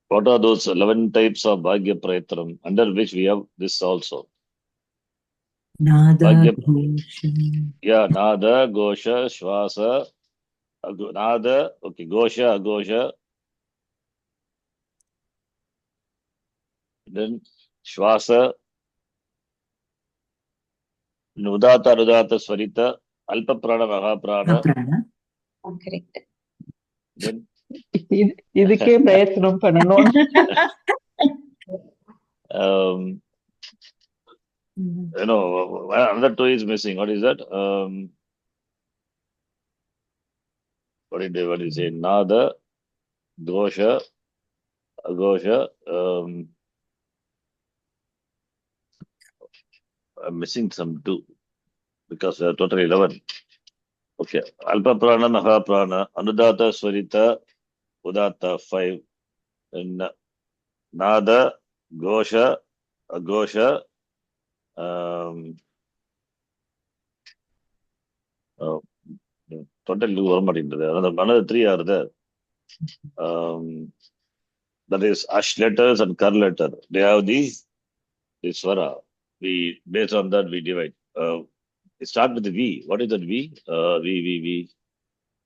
S1: What are those 11 types of Bhagya Prayatanam, under which we have this also?
S4: Nada,
S1: Gosha. Yeah, Nada, Gosha, Shvasa, Nada, okay, Gosha, Agosha, then Shvasa, Nudata, Rudata, Swarita, Alpa Prana, Mahaprana.
S2: Correct.
S5: இதுக்கே பிரயத்தனம் பண்ணணும்.
S1: You know, another two is missing. What is that? What did you say? Nada, Gosha, Agosha. I'm missing some two because there are total 11. Okay. Alpa Prana, Maha Prana, Anudata, Swarita, Udatta, 5. And Nada, Gosha, Agosha, total another three are there. That is Ash letters and Kar letter. They have the Swara. We based on that we divide. It starts with the V. What is that V? V.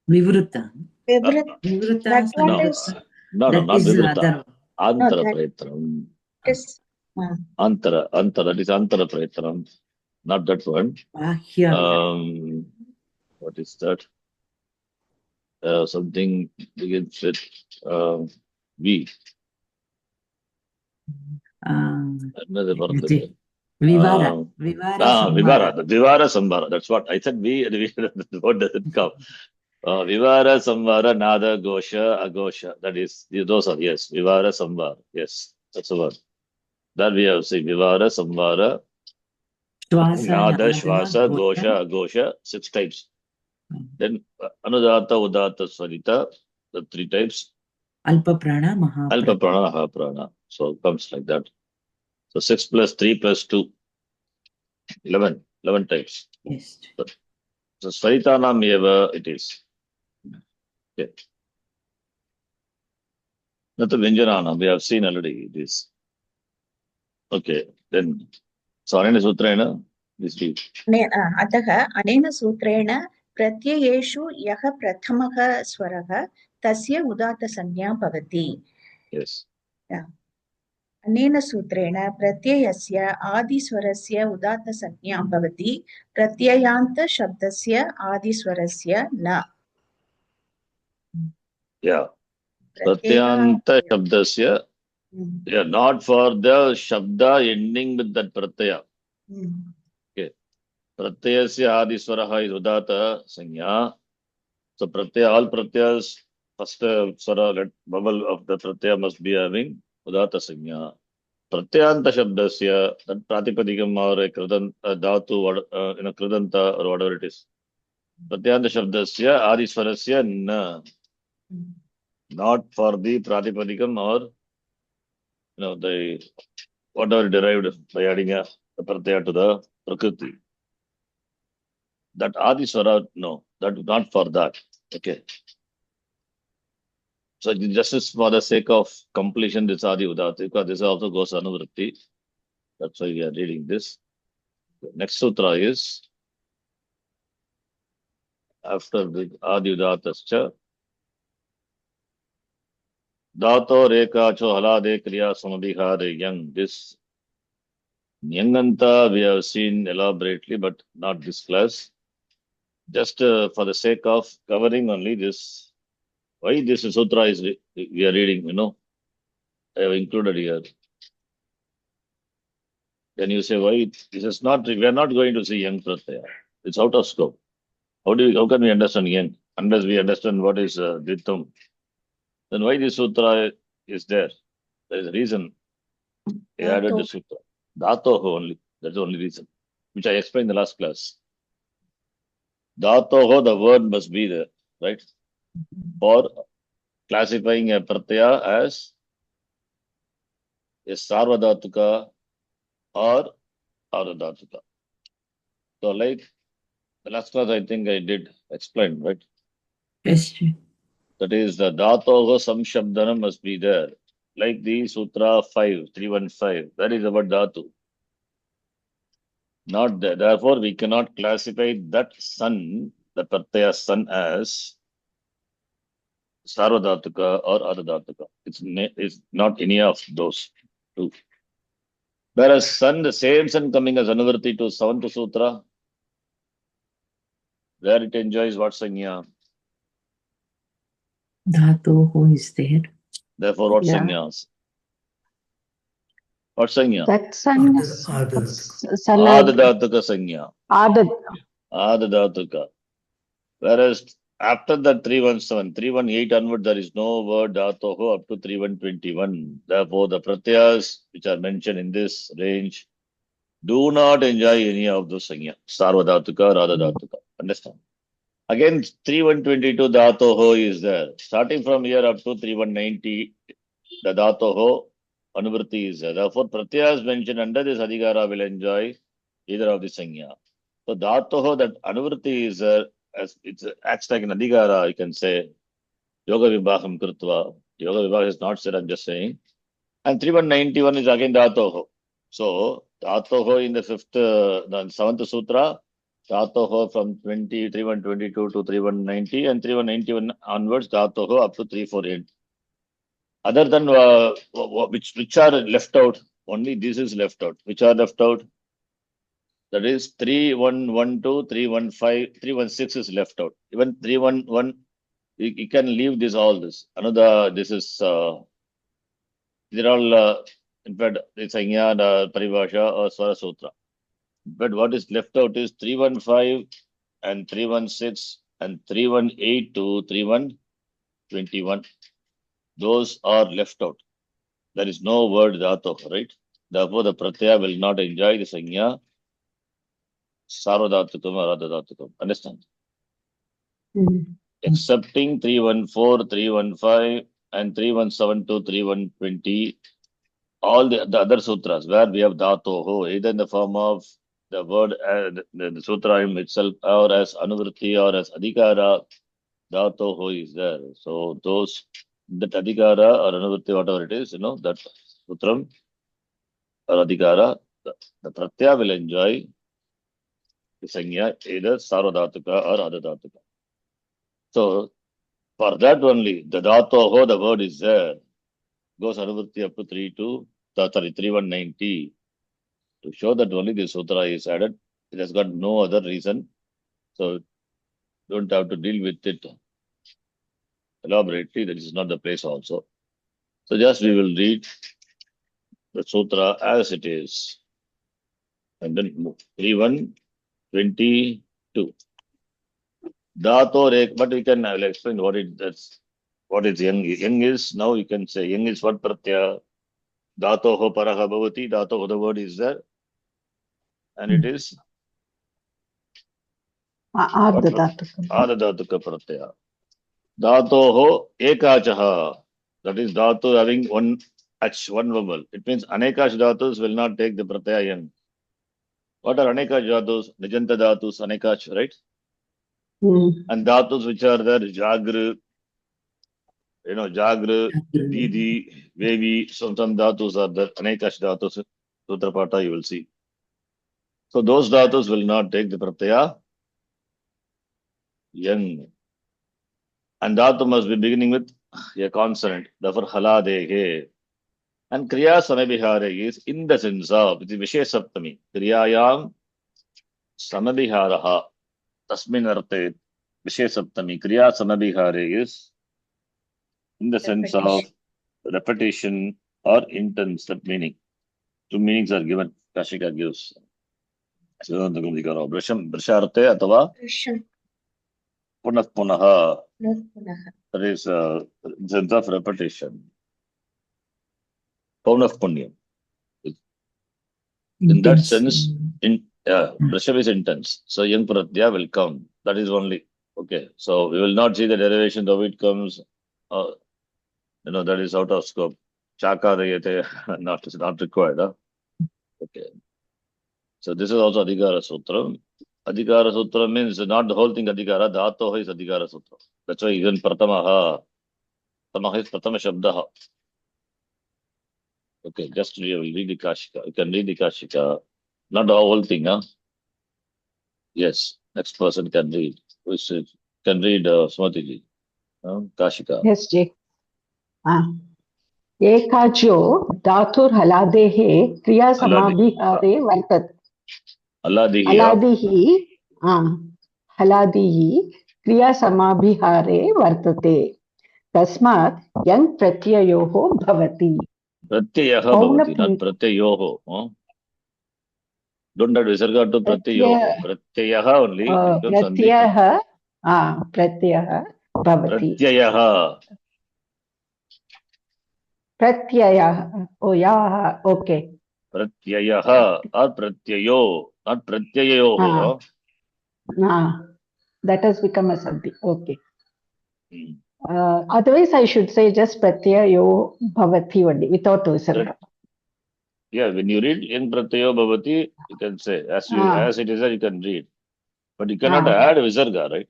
S4: Vivruta.
S2: Vibrat-
S4: Vivruta.
S2: That one
S1: No,
S2: is,
S1: no,
S4: That
S1: not
S4: is
S1: Vibruta.
S4: other.
S1: Antara
S2: that
S1: Prayatram.
S2: is,
S1: Antara, that is Antara Prayatram. Not that one.
S4: Ahya.
S1: What is that? Something begins with V. Another word.
S4: Vivara. Vivara.
S1: Vivara. The Vivara Sambara. That's what I said. What does it come? Vivara Samvara Nada Gosha Agosha. That is, those are, yes. Vivara Samvara. Yes, that's the word. That we have seen. Vivara Samvara Nada Shvasa Gosha Agosha. 6 types. Then Anudata Udata Swarita. The 3 types.
S4: Alpa Prana, Maha
S1: Alpa
S4: Prana.
S1: Prana Maha Prana. So it comes like that. So 6 plus 3 plus 2. 11 types.
S4: Yes.
S1: So Svaritanam eva it is. Okay. Not the Vyanjananam, we have seen already it is. Okay, then so Anena Sutrena, this read.
S2: अतः अनेन सूत्रेण प्रत्ययेषु यः प्रथमः स्वरः तस्य उदात्तसंज्ञा भवति.
S1: Yes.
S2: अनेन सूत्रेण प्रत्ययस्य आदिस्वरस्य उदात्तसंज्ञा भवति, प्रत्ययान्तशब्दस्य आदिस्वरस्य न.
S1: Yeah. Pratyanta Shabdasya. Yeah, not for the Shabda ending with that Pratyaya. Okay. Pratyasya Adiswaraha is Udata Sanya. So Pratyaya, all Pratyas, first Swara, bubble of the Pratyaya must be having Udata Sanya. Pratyanta Shabdasya, that Pratipadikam or a Dhatu, Kridanta or whatever it is. Pratyanta Shabdasya, Adiswarasya, na. Not for the Pratipadikam or, the whatever derived by adding the Pratyaya to the Prakriti. That Adiswara, no, that not for that. Okay. So just as for the sake of completion, this Adi Udata, because this also goes Anuvritti. That's why we are reading this. The next sutra is after the Adi Udatascha. Dato Rekacho Halade Kriya Samabhihare Yang. This Nyanganta we have seen elaborately, but not this class. Just for the sake of covering only this, why this sutra is we are reading, I have included here. Then you say, why this is not, we are not going to see Yang Pratyaya. It's out of scope. How can we understand Yang unless we understand what is Dittam? Then why this sutra is there? There is a reason he added the sutra. Dhatoho only. That's the only reason, which I explained in the last class. Dhatoho, the word must be there, right? For classifying a pratyaya as a sarvadhatuka or ardhatuka. So like the last class, I think I did explain, right?
S4: Yes.
S1: That is the dhatoho samshabdana must be there. Like the Sutra 5.315, that is about dhatu. Not there. Therefore, we cannot classify that sun, the pratyaya sun, as sarvadhatuka or ardhatuka. It's not any of those two. Whereas sun, the same sun coming as Anuvritti to 7th Sutra, where it enjoys what sanya?
S4: Dhatu, who is there?
S1: Therefore, what
S5: Yeah.
S1: sanyas? What sanya?
S5: That sanya.
S1: Adadatuka sanya.
S5: Adad.
S1: Adadatuka. Whereas after that 317, 318 onward, there is no word dhatoho up to 3121. Therefore, the pratyas which are mentioned in this range do not enjoy any of those sanya. Sarvadhatuka, Radhadhatuka. Understand? Again, 3122 dhatoho is there. Starting from here up to 3190, the dhatoho anuvritti is there. Therefore, pratyas mentioned under this adhikara will enjoy either of the sanya. So dhatoho, that anuvritti is there. As it acts like an adhikara, you can say, yoga vibhagam krutva. Yoga vibhagam is not said, I'm just saying. And 3191 is again dhatoho. So, dhatoho in the the seventh sutra, dhatoho from 3122 to 3190 and 3191 onwards, dhatoho up to 348. Other than which are left out, only this is left out. Which are left out? That is 3112, 315, 316 is left out. Even 311, you can leave this all this. Another, this is, they're all, in fact, it's Sanya, Paribhasha or Swara Sutra. But what is left out is 315 and 316 and 318 to 3121. Those are left out. There is no word dhatu, right? Therefore, the pratyaya will not enjoy the Sanya. Sarvadhatukam or Radhadhatukam. Understand? Excepting 314, 315, and 3117 to 3120, all the other sutras where we have dhatoho, either in the form of the word, the sutra itself, or as anuvritti or as adhikara, dhatoho is there. So those, that adhikara or anuvritti, whatever it is, that sutram or adhikara, the pratyaya will enjoy the sanya, either sarvadhatuka or adhadhatuka. So, for that only, the dhatoho, the word is there, goes anuvritti up to 3190. To show that only the sutra is added, it has got no other reason. So, don't have to deal with it elaborately, that is not the place also. So, just we will read the sutra as it is. And then move. 3122. Dhato, but we can explain what is yang. Yang is, now you can say, yang is what pratyaya. Dhatoho paraha bhavati. Dhatoho, the word is there. And it is Adadhatuka pratyaya. Dhatoho ekachaha. That is dhatu having one H, one vowel. It means anekash dhatus will not take the pratyaya yang. What are anekash dhatus? Nijanta dhatus, anekash, right? And dhatus which are there, jagru, jagru, didi, vevi, some dhatus are there, anekash dhatus, sutrapata you will see. So those dhatus will not take the pratyaya yang. And dhatu must be beginning with a consonant, therefore haladehe. And kriya samabhihare is in the sense of, it is vishesaptami, kriyayam samabhiharaha. Tasmin arte, vishesaptami, kriya samabhihare is in the sense of repetition or intense, that meaning. Two meanings are given, Kashika gives. Brasharte atava punah punaha. That is sense of repetition. Punah punyam. In that sense, Brashav is intense. So young pratyaya will come. That is only. Okay. So we will not see the derivation of it comes. That is out of scope. Chaka dayate, not required. Okay. So this is also Adhikara Sutra. Adhikara Sutra means not the whole thing Adhikara. Dhatoha is Adhikara Sutra. That's why even Pratamaha. Pratamaha is Pratama Shabdaha. Okay, just we will read the Kashika. You can read the Kashika. Not the whole thing, huh? Yes, next person can read. Which can read Smatiji. Kashika.
S5: Yes, Jay. Ekajo dhatur haladehe kriya samabhihare vartat. Haladihi kriya samabhihare vartate. Tasmat yang pratyayoho bhavati.
S1: Pratyayah
S5: Pauna
S1: bhavati, not pratyayoho. Don't add visarga to pratyayoho. Pratyayah only becomes sandhi.
S5: Pratyayah bhavati.
S1: Pratyayah.
S5: Pratyayah. Oh, yeah. Okay.
S1: Pratyayah or pratyayo, not pratyayoho.
S5: That has become a sandhi. Okay.
S1: Hmm.
S5: Otherwise, I should say just pratyayo bhavati only without visarga.
S1: Yeah, when you read in pratyayo bhavati, you can say as it is there, you can read, but you cannot add visarga, right?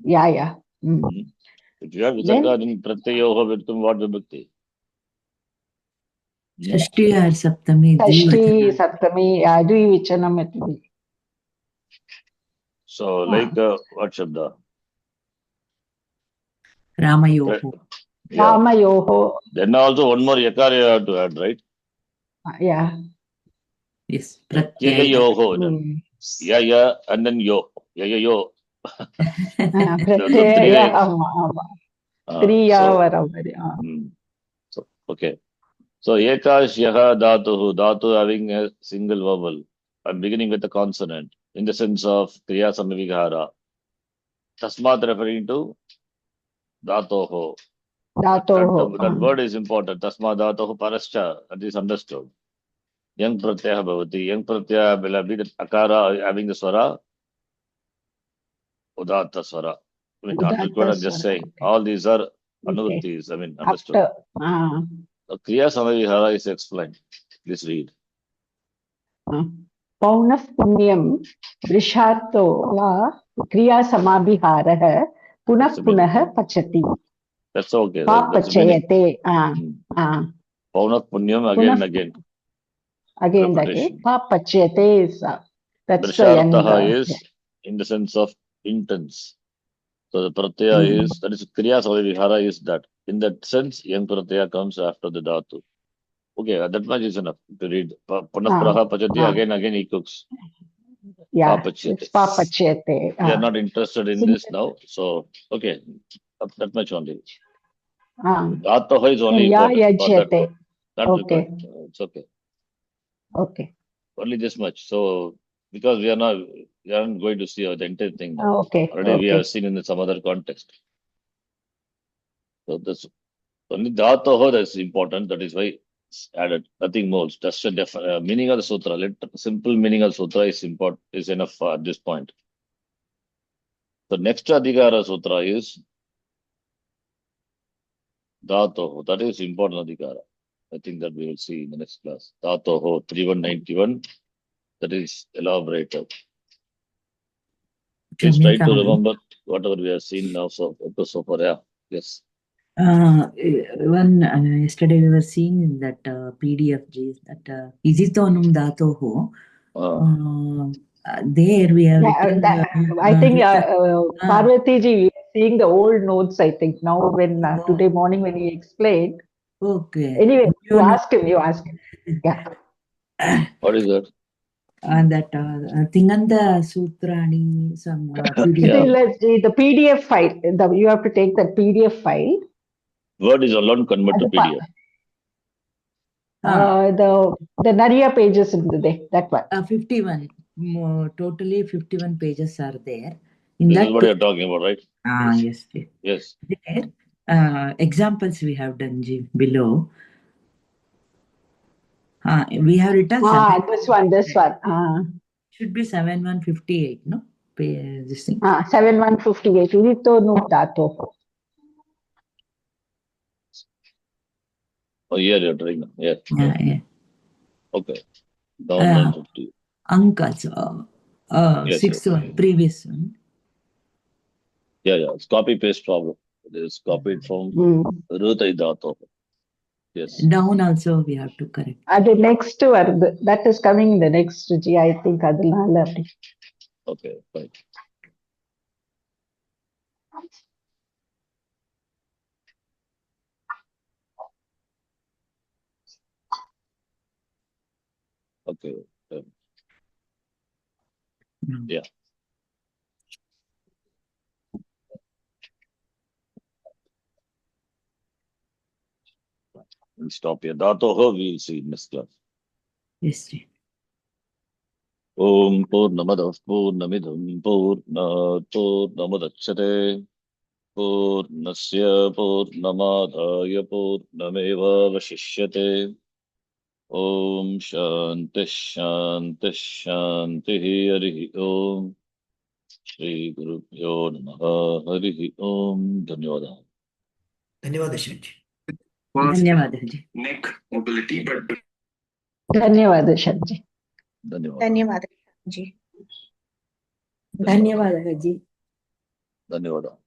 S5: Yeah.
S1: If you have visarga in pratyayoho, will become what vibhakti?
S4: Shashti or Saptami,
S5: Shashti, Saptami, Dvivachanam it will be.
S1: So, like what shabda?
S4: Ramayoho.
S1: Yeah.
S5: Ramayoho.
S1: Then also one more yakar you have to add, right?
S5: Yeah.
S4: Yes,
S1: Pratyayoho. Yeah, and then yo. Yo.
S5: Pratyaya.
S1: So, okay. So, ekashyah dhatu having a single vowel and beginning with a consonant in the sense of kriya samavihara. Tasmat referring to dhatoho. That word is important. Tasmat dhatoho parascha. That is understood. Yang pratyaya bhavati. Yang pratyaya will be the akara having the swara. Udatta swara. I mean, not required, I'm just saying. All these are anuvrittis. I mean, understood. So, kriya samavihara is explained. Please read.
S5: Paunaf punyam vrishato va kriya samabhiharah punah pachati.
S1: That's okay.
S5: Papachayate.
S1: Paunaf punyam again and again.
S5: Again. Papachayate is that's the end.
S1: Is in the sense of intense. So the pratyaya is, that is kriya samavihara is that. In that sense, yang pratyaya comes after the dhatu. Okay, that much is enough to read. Punapraha pachati, again he cooks.
S5: Yeah, it's papachete.
S1: We are not interested in this now. So, okay, that much only. Dhataha is only important for that. Not
S5: okay.
S1: It's okay.
S5: Okay.
S1: Only this much. So, because we aren't going to see the entire thing now.
S5: Okay.
S1: Already we have seen in some other context. So that's only dhataha that's important. That is why it's added. Nothing more. Just a meaning of the sutra. Simple meaning of the sutra is important. Is enough at this point. The next adhikara sutra is dhatoho. That is important adhikara. I think that we will see in the next class. Dhatoho 3191. That is elaborated. Please try to remember whatever we have seen now so far. Yeah. Yes.
S4: Yesterday we were seeing that PDF that Isitonum Dhatoho. There we have written.
S5: I think Parvati ji, we are seeing the old notes. I think now when today morning when he explained.
S4: Okay.
S5: Anyway, you ask him. Yeah.
S1: What is that?
S4: That Tinganda Sutrani, some
S5: PDF. The PDF file. You have to take the PDF file.
S1: Word is alone convert to PDF.
S5: The Nariya pages in there. That one.
S4: 51. Totally 51 pages are there.
S1: This is what you're talking about, right?
S4: Yes. There, examples we have done below. We have written
S5: this one.
S4: Should be 7158, no? This thing.
S5: 7158. Idito no dato.
S1: Oh, yeah, you're trying. Yes.
S4: Yeah.
S1: Okay. Down 950.
S4: Ankas. Sixth one, previous one.
S1: Yeah. It's copy paste problem. It is copied from Rutai Dato. Yes.
S4: Down also we have to correct.
S5: The next one, that is coming in the next G, I think.
S1: Okay, fine. Okay. Yeah. We'll stop here. Dhatoh we'll see in next class.
S4: Yes, ji.
S1: Om Purnamadah Purnamidam Purnat Purnamudachyate Purnasya Purnamadhaya Purnameva Vashishyate. Om Shanti Shanti Shanti Harihi Om Shri Gurubhyo Namaha Harihi Om. Dhanyavadah.
S3: धन्यवाद शरण्जी
S4: धन्यवादः जी.
S7: neck mobility, but
S5: धन्यवाद शरण्जी
S1: Dhanyavadah.
S2: धन्यवादः जी.
S6: धन्यवादः जी.
S1: Dhanyavadah.